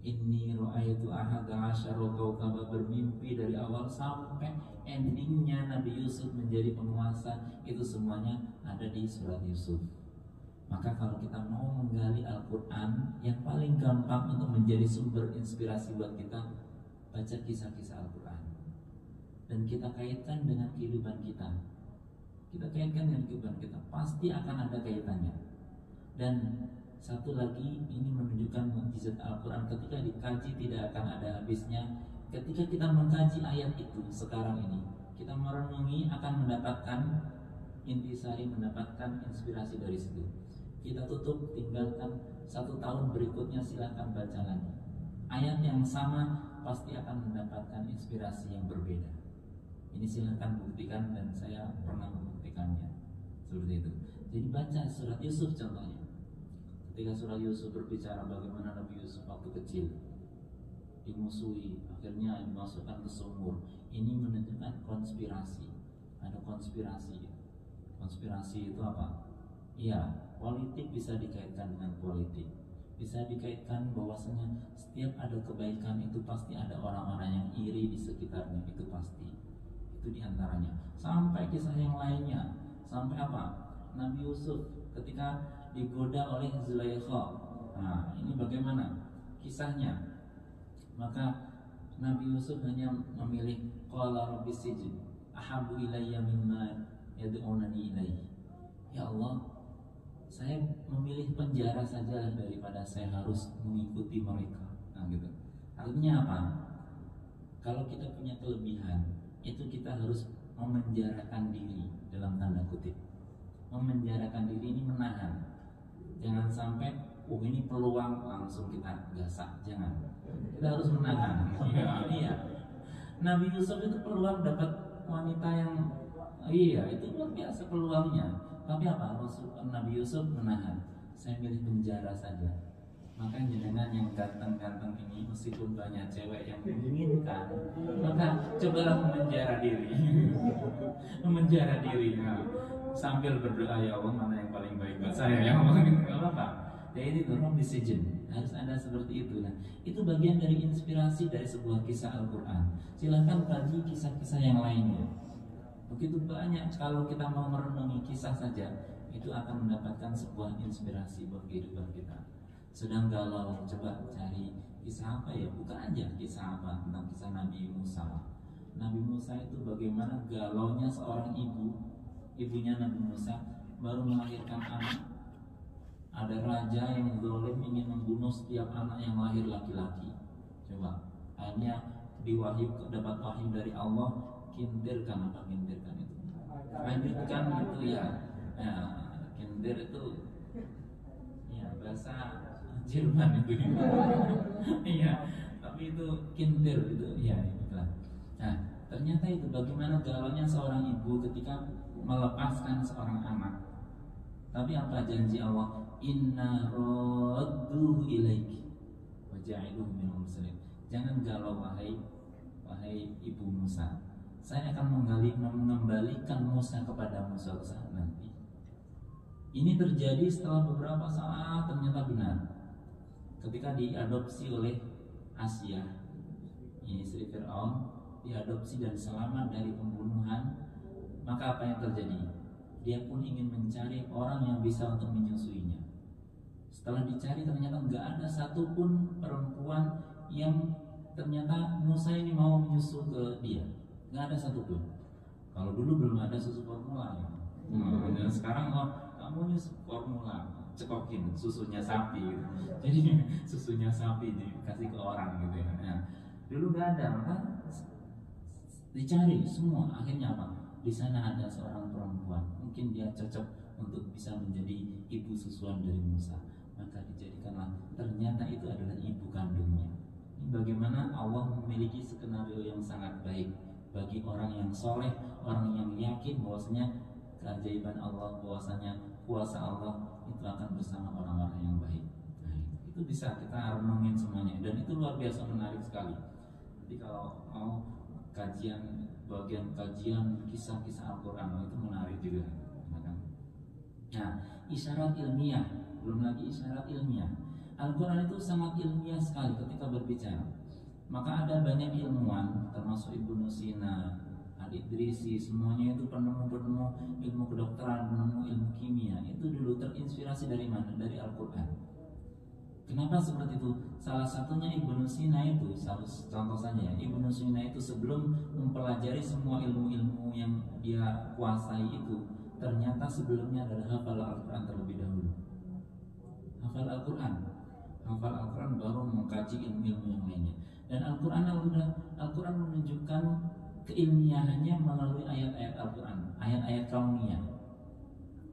Inni ra'aitu ahada asyara kaukaba, bermimpi dari awal sampai endingnya Nabi Yusuf menjadi penguasa, itu semuanya ada di surat Yusuf. Maka kalau kita mau menggali Al-Quran, yang paling gampang untuk menjadi sumber inspirasi buat kita, baca kisah-kisah Al-Quran. Dan kita kaitkan dengan kehidupan kita. Kita kaitkan dengan kehidupan kita, pasti akan ada kaitannya. Dan satu lagi, ini menunjukkan mukjizat Al-Quran. Ketika dikaji tidak akan ada habisnya. Ketika kita mengkaji ayat itu sekarang ini, kita merenungi, akan mendapatkan intisari, mendapatkan inspirasi dari situ. Kita tutup, tinggalkan, 1 tahun berikutnya silahkan baca lagi. Ayat yang sama pasti akan mendapatkan inspirasi yang berbeda. Ini silahkan buktikan, dan saya pernah membuktikannya seperti itu. Jadi baca surat Yusuf contohnya. Ketika surat Yusuf berbicara bagaimana Nabi Yusuf waktu kecil dimusuhi, akhirnya dimasukkan ke sumur. Ini menunjukkan konspirasi. Ada konspirasi. Konspirasi itu apa? Iya, politik bisa dikaitkan dengan politik. Bisa dikaitkan bahwasanya setiap ada kebaikan itu pasti ada orang-orang yang iri di sekitarnya, itu pasti. Itu diantaranya. Sampai kisah yang lainnya. Sampai apa? Nabi Yusuf ketika digoda oleh Zulaikha. Nah, ini bagaimana kisahnya? Maka Nabi Yusuf hanya memilih qala rabbis sijn ahabbu ilayya mimma yad'unani ilaihi. Ya Allah, saya memilih penjara saja daripada saya harus mengikuti mereka. Nah, gitu. Artinya apa? Kalau kita punya kelebihan, itu kita harus memenjarakan diri, dalam tanda kutip. Memenjarakan diri ini menahan. Jangan sampai ini peluang langsung kita gasak, jangan. Kita harus menahan. Iya. Nabi Yusuf itu peluang dapat wanita yang itu luar biasa peluangnya. Tapi apa? Nabi Yusuf menahan. Saya milih penjara saja. Maka jenengan yang ganteng-ganteng ini, meskipun banyak cewek yang menginginkan, maka cobalah memenjara diri. Memenjara diri. Sambil berdoa, ya Allah, mana yang paling baik buat saya, ya Allah, nggak apa-apa. Jadi itu Rabbi Sijn, harus ada seperti itu. Nah, itu bagian dari inspirasi dari sebuah kisah Al-Quran. Silahkan kaji kisah-kisah yang lainnya. Begitu banyak, kalau kita mau merenungi kisah saja, itu akan mendapatkan sebuah inspirasi buat kehidupan kita. Sedang galau, coba cari kisah apa ya? Buka aja kisah apa tentang kisah Nabi Musa. Nabi Musa itu bagaimana galaunya seorang ibu. Ibunya Nabi Musa baru melahirkan anak. Ada raja yang zalim ingin membunuh setiap anak yang lahir laki-laki. Coba, hanya dapat wahyu dari Allah, kintirkan apa kintirkan itu? Lanjutkan itu ya. Kintir itu ya bahasa Jerman itu. Iya, tapi itu kintir itu ya itulah. Nah, ternyata itu bagaimana galaunya seorang ibu ketika melepaskan seorang anak. Tapi apa janji Allah? Inna radduhu ilaiki wa ja'iluhu minal muslimin. Jangan galau wahai ibu Musa. saya akan mengembalikan Musa kepadamu suatu saat nanti. Ini terjadi setelah beberapa saat, ternyata benar. Ketika diadopsi oleh Asia, ini istri Fir'aun, diadopsi dan selamat dari pembunuhan, maka apa yang terjadi? Dia pun ingin mencari orang yang bisa untuk menyusuinya. Setelah dicari ternyata nggak ada satupun perempuan yang ternyata Musa ini mau menyusu ke dia. Nggak ada satupun. Kalau dulu belum ada susu formula ya. Dan sekarang kamu nyusu formula, cekokin susunya sapi gitu. Jadi susunya sapi dikasih ke orang gitu ya. Nah, dulu nggak ada, maka dicari semua. Akhirnya apa? Di sana ada seorang perempuan, mungkin dia cocok untuk bisa menjadi ibu susuan dari Musa. Maka dijadikanlah, ternyata itu adalah ibu kandungnya. Ini bagaimana Allah memiliki skenario yang sangat baik bagi orang yang soleh, orang yang yakin bahwasanya keajaiban Allah, bahwasanya kuasa Allah itu akan bersama orang-orang yang baik. Nah, itu bisa kita renungin semuanya, dan itu luar biasa menarik sekali. Jadi kalau mau kajian, bagian kajian kisah-kisah Al-Quran itu menarik juga, kan? Nah, isyarat ilmiah, belum lagi isyarat ilmiah. Al-Quran itu sangat ilmiah sekali ketika berbicara. Maka ada banyak ilmuwan, termasuk Ibnu Sina, Al-Idrisi, semuanya itu penemu-penemu ilmu kedokteran, penemu ilmu kimia, itu dulu terinspirasi dari mana? Dari Al-Quran. Kenapa seperti itu? Salah satunya Ibnu Sina itu, contoh saja, Ibnu Sina itu sebelum mempelajari semua ilmu-ilmu yang dia kuasai itu, ternyata sebelumnya adalah hafal Al-Quran terlebih dahulu. Hafal Al-Quran baru mengkaji ilmu-ilmu yang lainnya. Dan Al-Quran menunjukkan keilmiahannya melalui ayat-ayat Al-Quran, ayat-ayat kauniyah.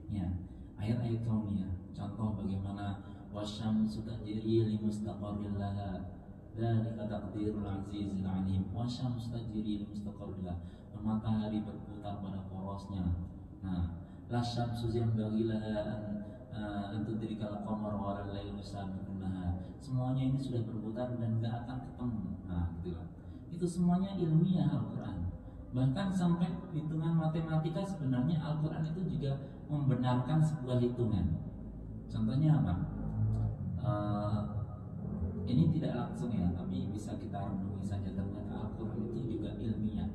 Ya, ayat-ayat kauniyah. Contoh bagaimana wasyamsu tajri limustaqarrin laha, dzalika taqdirul azizil alim. Wasyamsu tajri limustaqarrin laha, matahari berputar pada porosnya. Nah, la syamsu yanbaghi laha an tudrikal qamar wa al-lailu sabiqun nahar. Semuanya ini sudah berputar dan enggak akan ketemu. Nah, gitu lah. Itu semuanya ilmiah Al-Quran. Bahkan sampai hitungan matematika, sebenarnya Al-Quran itu juga membenarkan sebuah hitungan. Contohnya apa? Ini tidak langsung ya, tapi bisa kita renungi saja. Ternyata Al-Quran itu juga ilmiah.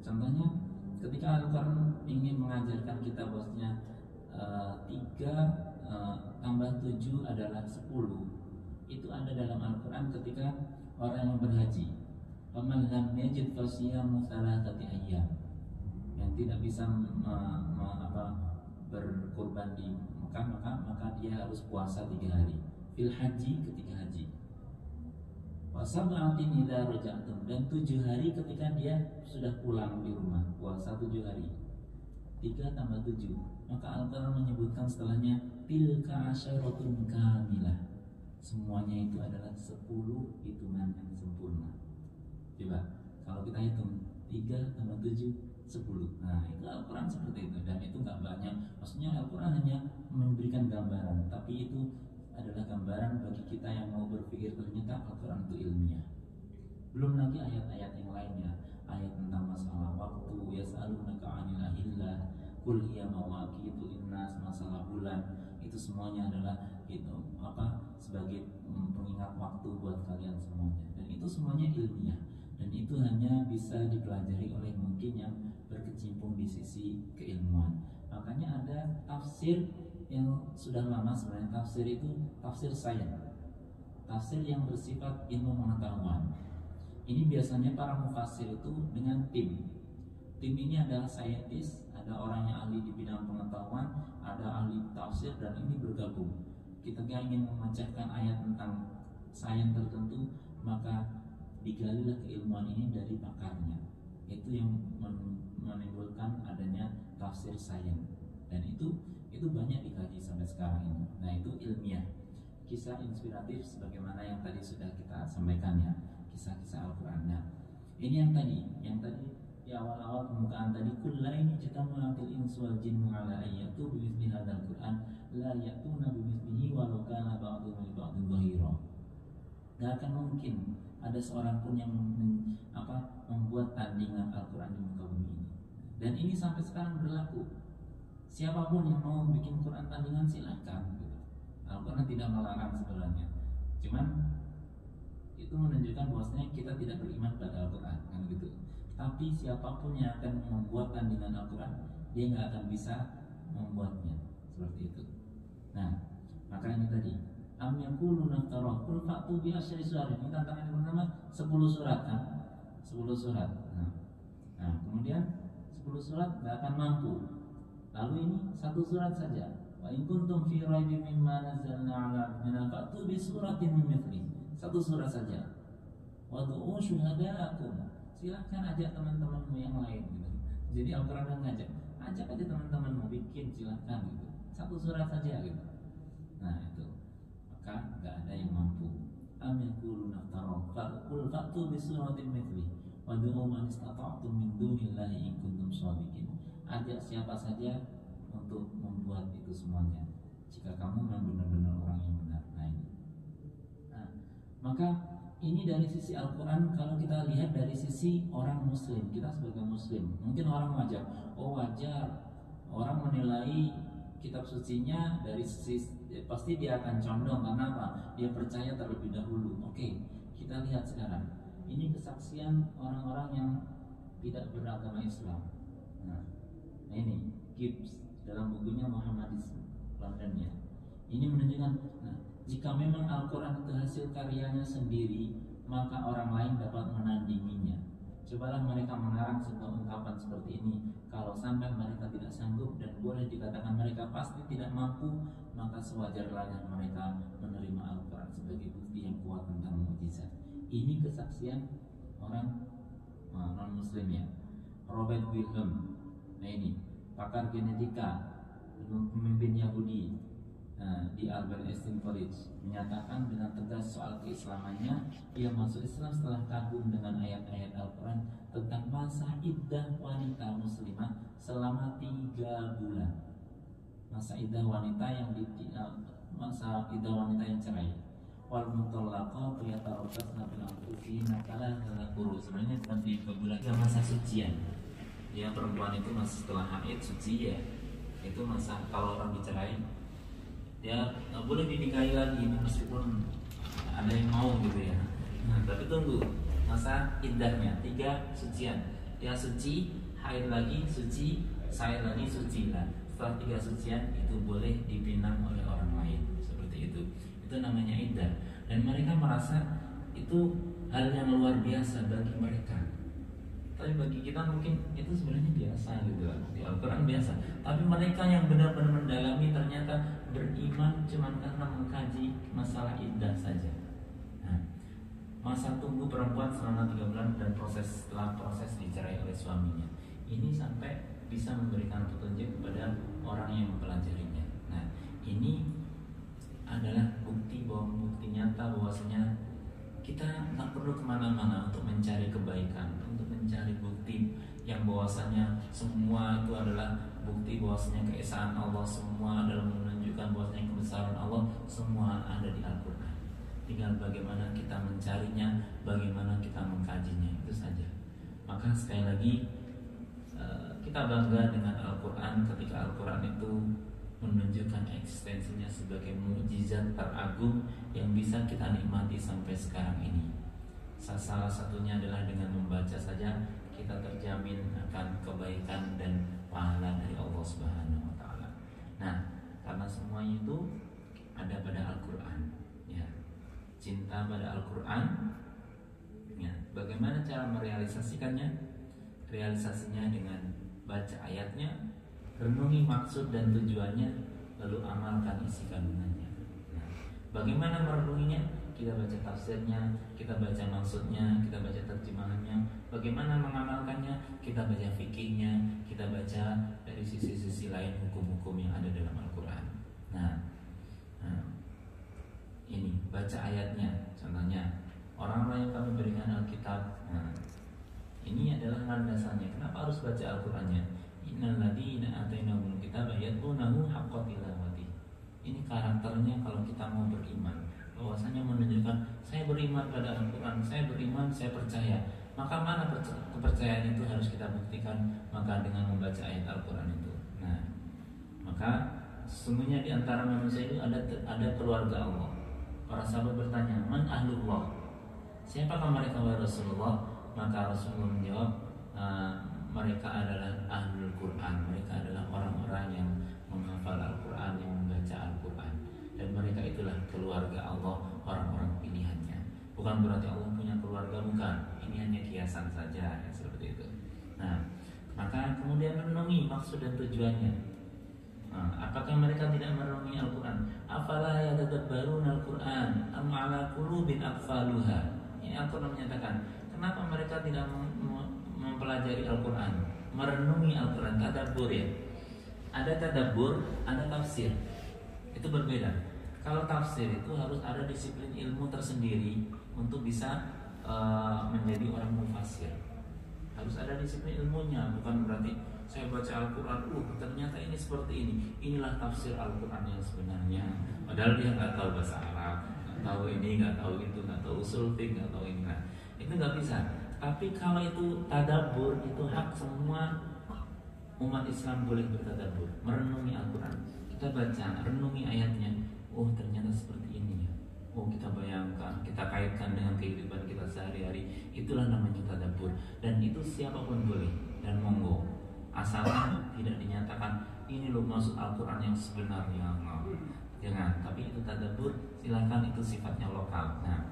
Contohnya ketika Al-Quran ingin mengajarkan kita bahwasanya 3 tambah 7 adalah 10. Itu ada dalam Al-Quran ketika orang yang berhaji. Faman lam yajid fasiyamu thalathati ayyam. Yang tidak bisa berkurban di Mekah, maka dia harus puasa 3 hari. Fil haji, ketika haji. Wa sab'atin idza raja'tum, dan 7 hari ketika dia sudah pulang di rumah, puasa 7 hari. 3 tambah 7. Maka Al-Quran menyebutkan setelahnya tilka asyaratun kamilah. Semuanya itu adalah 10 hitungan yang sempurna. Coba kalau kita hitung 3 tambah 7, 10. Nah, itu Al-Quran seperti itu. Dan itu gak banyak. Maksudnya Al-Quran hanya memberikan gambaran, tapi itu adalah gambaran bagi kita yang mau berpikir ternyata Al-Quran itu ilmiah. Belum lagi ayat-ayat yang lainnya, ayat tentang masalah waktu, yas'alunaka 'anil ahillah, qul hiya mawaqitu linnas, masalah bulan, itu semuanya adalah itu sebagai pengingat waktu buat kalian semuanya. Dan itu semuanya ilmiah, dan itu hanya bisa dipelajari oleh mungkin yang berkecimpung di sisi keilmuan. Makanya ada tafsir yang sudah lama sebenarnya. Tafsir itu tafsir sains, tafsir yang bersifat ilmu pengetahuan. Ini biasanya para mufassir itu dengan tim ini adalah saintis, ada orang yang ahli di bidang pengetahuan, ada ahli tafsir, dan ini bergabung. Kita ingin memecahkan ayat tentang sains tertentu, maka digalilah keilmuan ini dari pakarnya. Itu yang menimbulkan adanya tafsir sains, dan itu banyak dikaji sampai sekarang ini. Nah, itu ilmiah. Kisah inspiratif sebagaimana yang tadi sudah kita sampaikan ya, kisah-kisah Al-Quran. Nah, ini yang tadi di awal-awal pembukaan tadi, kulla ini jitama'atil insu wal jinnu ala ayyatu bimithli hadzal Qur'an la ya'tuna bimithlihi walau kana ba'dhum li ba'dhin dhahira. Gak akan mungkin ada seorang pun yang membuat tandingan Al-Quran di muka bumi ini. Dan ini sampai sekarang berlaku. Siapapun yang mau bikin Quran tandingan silakan gitu. Al-Quran tidak melarang sebenarnya. Cuman itu menunjukkan bahwasanya kita tidak beriman pada Al-Quran kan gitu. Tapi siapapun yang akan membuat tandingan Al-Quran, dia nggak akan bisa membuatnya seperti itu. Nah, maka ini tadi am yaquluna naftara qul fa'tu bi asyri surat. Ini tantangan yang pertama 10 surat kan? 10 surat. Nah, kemudian 10 surat nggak akan mampu. Lalu ini satu surat saja. Wa in kuntum fi raibin mimma nazzalna 'ala abdina fa'tu bi suratin min mithli. Satu surat saja. Wa du'u syuhada'akum. Silakan ajak teman-temanmu yang lain gitu. Jadi Al-Qur'an ngajak, ajak aja teman-temanmu bikin, silakan gitu. Satu surat saja gitu. Nah, itu. Maka enggak ada yang mampu. Am yaquluna naftara qul fa'tu bi suratin mithli wa du'u man istata'tum min dunillahi in kuntum shadiqin. Ajak siapa saja untuk membuat itu semuanya jika kamu memang benar-benar orang yang benar. Nah, ini. Nah, maka ini dari sisi Al-Quran. Kalau kita lihat dari sisi orang muslim, kita sebagai muslim, mungkin orang wajar, wajar orang menilai kitab sucinya dari sisi, pasti dia akan condong. Karena apa? Dia percaya terlebih dahulu. Oke, kita lihat sekarang. Ini kesaksian orang-orang yang tidak beragama Islam. Nah ini Gibbs dalam bukunya Muhammadism London ya. Ini menunjukkan, nah, jika memang Al-Quran itu hasil karyanya sendiri, maka orang lain dapat menandinginya. Cobalah mereka mengarang sebuah ungkapan seperti ini. Kalau sampai mereka tidak sanggup dan boleh dikatakan mereka pasti tidak mampu, maka sewajarnya mereka menerima Al-Quran sebagai bukti yang kuat tentang mukjizat. Ini kesaksian orang non-muslim ya. Robert Wilhelm, nah ini pakar genetika, pemimpin Yahudi di Albert Einstein College, menyatakan dengan tegas soal keislamannya. Dia masuk Islam setelah kagum dengan ayat-ayat Al-Quran tentang masa iddah wanita muslimah selama 3 bulan. Masa iddah wanita yang masa iddah wanita yang cerai. Wal mutallaqatu yatarabbasna bil anfusihinna thalathata quru. Sebenarnya bukan 3 bulan, itu masa sucian. Ya, perempuan itu masih setelah haid suci ya. Itu masa kalau orang dicerai, dia nggak boleh dinikahi lagi meskipun ada yang mau gitu ya. Nah, tapi tunggu masa iddahnya 3 sucian. Dia suci, haid lagi, suci, haid lagi, suci lah. Setelah 3 sucian itu boleh dipinang oleh orang lain seperti itu. Itu namanya iddah. Dan mereka merasa itu hal yang luar biasa bagi mereka. Tapi bagi kita mungkin itu sebenarnya biasa gitu lah. Di Al-Quran biasa. Tapi mereka yang benar-benar mendalami ternyata beriman cuma karena mengkaji masalah iddah saja. Nah, masa tunggu perempuan selama 3 bulan dan setelah proses dicerai oleh suaminya, ini sampai bisa memberikan petunjuk kepada orang yang mempelajarinya. Nah, ini adalah bukti nyata bahwasanya kita tak perlu kemana-mana untuk mencari kebaikan, untuk mencari bukti yang bahwasanya semua itu adalah bukti bahwasanya keesaan Allah, semua adalah menunjukkan bahwasanya kebesaran Allah, semua ada di Al-Quran. Tinggal bagaimana kita mencarinya, bagaimana kita mengkajinya, itu saja. Maka sekali lagi kita bangga dengan Al-Quran ketika Al-Quran itu menunjukkan eksistensinya sebagai mukjizat teragung yang bisa kita nikmati sampai sekarang ini. Salah satunya adalah dengan membaca saja kita terjamin akan kebaikan dan pahala dari Allah Subhanahu wa taala. Nah, karena semuanya itu ada pada Al-Quran ya. Cinta pada Al-Quran ya. Bagaimana cara merealisasikannya? Realisasinya dengan baca ayatnya, renungi maksud dan tujuannya, lalu amalkan isi kandungannya. Nah, bagaimana merenunginya? Kita baca tafsirnya, kita baca maksudnya, kita baca terjemahannya. Bagaimana mengamalkannya? Kita baca fikihnya, kita baca dari sisi-sisi lain hukum-hukum yang ada dalam Al-Quran. Nah, ini baca ayatnya. Contohnya, orang-orang yang kami berikan Alkitab. Nah, ini adalah landasannya. Kenapa harus baca Al-Qurannya? Innal ladzina atainahumul kitaba yatlunahu haqqa tilawati. Ini karakternya kalau kita mau beriman. bahwasanya menunjukkan saya beriman pada Al-Quran, saya beriman, saya percaya. Maka mana kepercayaan itu harus kita buktikan? Maka dengan membaca ayat Al-Quran itu. Nah, maka sesungguhnya di antara manusia itu ada keluarga Allah. Para sahabat bertanya, man ahlullah? Siapakah mereka wahai Rasulullah? Maka Rasulullah menjawab, mereka adalah ahlul Quran. Mereka adalah orang-orang yang menghafal Al-Quran, yang membaca Al-Quran. Dan mereka itulah keluarga Allah, orang-orang pilihannya. Bukan berarti Allah punya keluarga, bukan. Ini hanya kiasan saja, ya, seperti itu. Nah, maka kemudian renungi maksud dan tujuannya. Apakah mereka tidak merenungi Al-Quran? Afala yatadabbaruna Al-Quran am ala qulubin aqfaluha. Ini Al-Quran menyatakan, kenapa mereka tidak mempelajari Al-Quran, merenungi Al-Quran, tadabbur ya. Ada tadabbur, ada tafsir. Itu berbeda. Kalau tafsir itu harus ada disiplin ilmu tersendiri untuk bisa menjadi orang mufassir. Harus ada disiplin ilmunya, bukan berarti saya baca Al-Quran, ternyata ini seperti ini. Inilah tafsir Al-Quran yang sebenarnya. Padahal dia nggak tahu bahasa Arab, nggak tahu ini, nggak tahu itu, nggak tahu usul fiqh, nggak tahu ini. Nah, itu nggak bisa. Tapi kalau itu tadabbur, itu hak semua umat Islam boleh bertadabbur, merenungi Al-Quran. Kita baca, renungi ayatnya. Oh, ternyata seperti ini ya. Oh, kita bayangkan, kita kaitkan dengan kehidupan kita sehari-hari. Itulah namanya tadabbur. Dan itu siapapun boleh dan monggo. Asalkan tidak dinyatakan ini loh maksud Al-Quran yang sebenarnya. Jangan, tapi itu tadabbur, silakan, itu sifatnya lokal. Nah,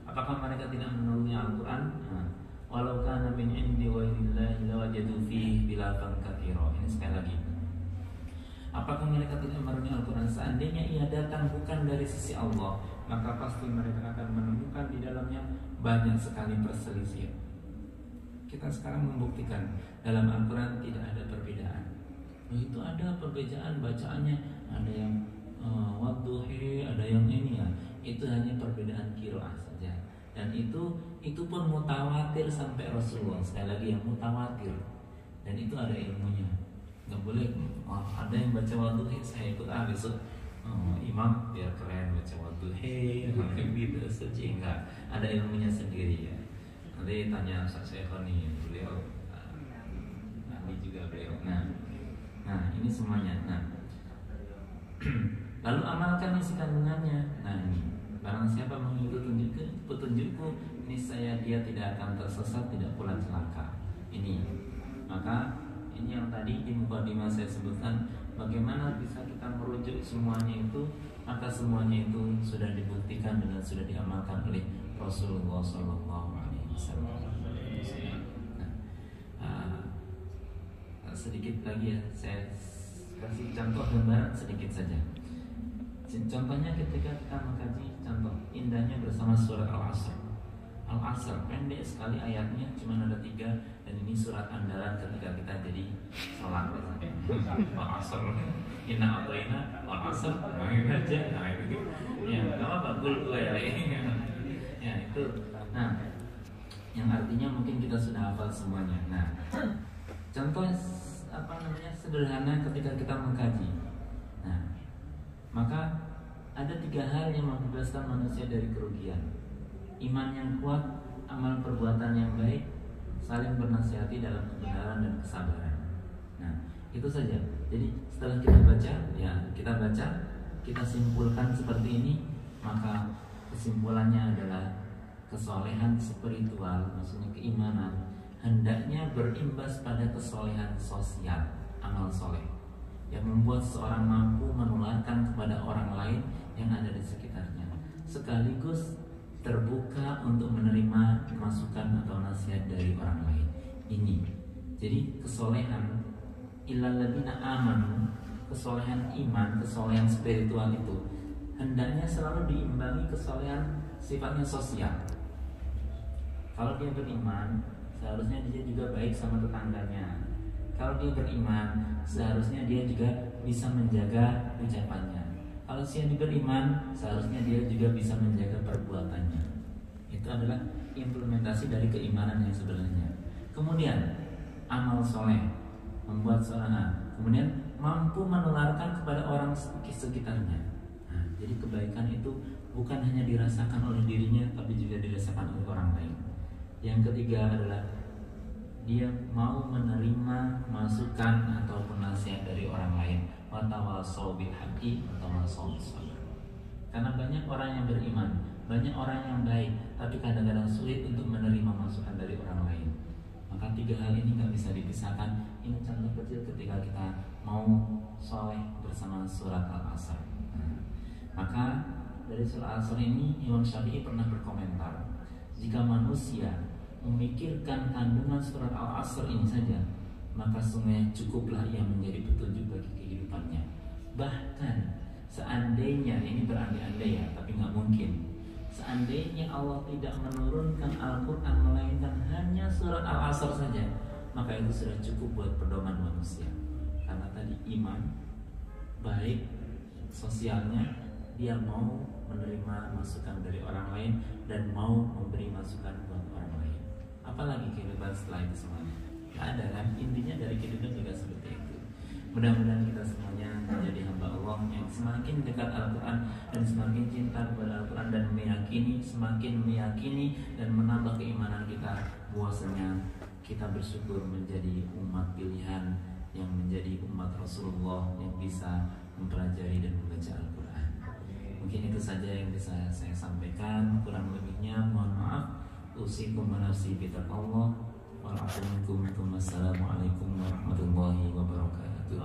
apakah mereka tidak merenungi Al-Quran? Nah, walau kana min indi ghairillahi lawajadu fihi khilafan katsira. Ini sekali lagi. Apakah mereka tidak merenungi Al-Quran? Seandainya ia datang bukan dari sisi Allah, maka pasti mereka akan menemukan di dalamnya banyak sekali perselisihan. Kita sekarang membuktikan dalam Al-Quran tidak ada perbedaan. Itu ada perbedaan bacaannya, ada yang wadduhi, ada yang ini ya. Itu hanya perbedaan qiraah saja. Dan itu pun mutawatir sampai Rasulullah. Sekali lagi yang mutawatir. Dan itu ada ilmunya. Nggak boleh ada yang baca wadduhi saya ikut besok imam biar keren baca wadduhi gitu saja. Enggak, ada ilmunya sendiri ya. Nanti tanya Ustaz Syekhoni, beliau nanti juga beliau. Nah ini semuanya. Nah lalu amalkan isi kandungannya. Nah ini barang siapa mengikuti petunjukku, niscaya dia tidak akan tersesat, tidak pula celaka. Ini maka ini yang tadi di mukadimah saya sebutkan, bagaimana bisa kita merujuk semuanya itu. Maka semuanya itu sudah dibuktikan dan sudah diamalkan oleh Rasulullah SAW. Sedikit lagi ya, saya kasih contoh gambaran sedikit saja. Contohnya ketika kita mengkaji contoh indahnya bersama surat Al-Asr. Al-Asr pendek sekali ayatnya, cuma ada 3, dan ini surat andalan ketika kita jadi sholat. Al-Asr, inna a'tayna Al-Asr, aja, nah itu, ya, apa bagul gue ya, ya itu. Nah, yang artinya mungkin kita sudah hafal semuanya. Nah, contoh sederhana ketika kita mengkaji. Nah, maka ada 3 hal yang membebaskan manusia dari kerugian. Iman yang kuat, amal perbuatan yang baik, saling bernasihati dalam kebenaran dan kesabaran. Nah, itu saja. Jadi setelah kita baca, kita simpulkan seperti ini, maka kesimpulannya adalah kesolehan spiritual, maksudnya keimanan, hendaknya berimbas pada kesolehan sosial, amal soleh, yang membuat seorang mampu menularkan kepada orang lain yang ada di sekitarnya, sekaligus terbuka untuk menerima masukan atau nasihat dari orang lain. Ini jadi kesolehan illal ladzina amanu, kesolehan iman, kesolehan spiritual itu hendaknya selalu diimbangi kesolehan sifatnya sosial. Kalau dia beriman, seharusnya dia juga baik sama tetangganya. Kalau dia beriman, seharusnya dia juga bisa menjaga ucapannya. Kalau dia beriman, seharusnya dia juga bisa menjaga perbuatannya. Itu adalah implementasi dari keimanan yang sebenarnya. Kemudian amal soleh membuat seorang, kemudian mampu menularkan kepada orang sekitarnya. Nah, jadi kebaikan itu bukan hanya dirasakan oleh dirinya, tapi juga dirasakan oleh orang lain. Yang ketiga adalah dia mau menerima masukan ataupun nasihat dari orang lain. Watawasau bil haqqi watawasau bis sabr. Karena banyak orang yang beriman, banyak orang yang baik, tapi kadang-kadang sulit untuk menerima masukan dari orang lain. Maka tiga hal ini nggak bisa dipisahkan. Ini contoh kecil ketika kita mau soleh bersama surat Al-Asr. Maka dari surat Al-Asr ini Imam Syafi'i pernah berkomentar, jika manusia memikirkan kandungan surat Al-Asr ini saja, maka sungguh cukuplah ia menjadi petunjuk bagi kehidupannya. Bahkan seandainya, ini berandai-andai ya, tapi nggak mungkin, seandainya Allah tidak menurunkan Al-Quran melainkan hanya surat Al-Asr saja, maka itu sudah cukup buat pedoman manusia. Karena tadi iman, baik sosialnya, dia mau menerima masukan dari orang lain dan mau memberi masukan buat orang lain. Apalagi kehidupan setelah itu semuanya? Gak ada kan? Intinya dari kehidupan juga seperti itu. Mudah-mudahan kita semuanya menjadi hamba Allah yang semakin dekat Al-Quran dan semakin cinta kepada Al-Quran dan semakin meyakini dan menambah keimanan kita bahwasanya kita bersyukur menjadi umat pilihan yang menjadi umat Rasulullah yang bisa mempelajari dan membaca Al-Quran. Mungkin itu saja yang bisa saya sampaikan. Kurang lebihnya mohon maaf. Usikum wa nafsi bitaqwallah. Wassalamualaikum warahmatullahi wabarakatuh.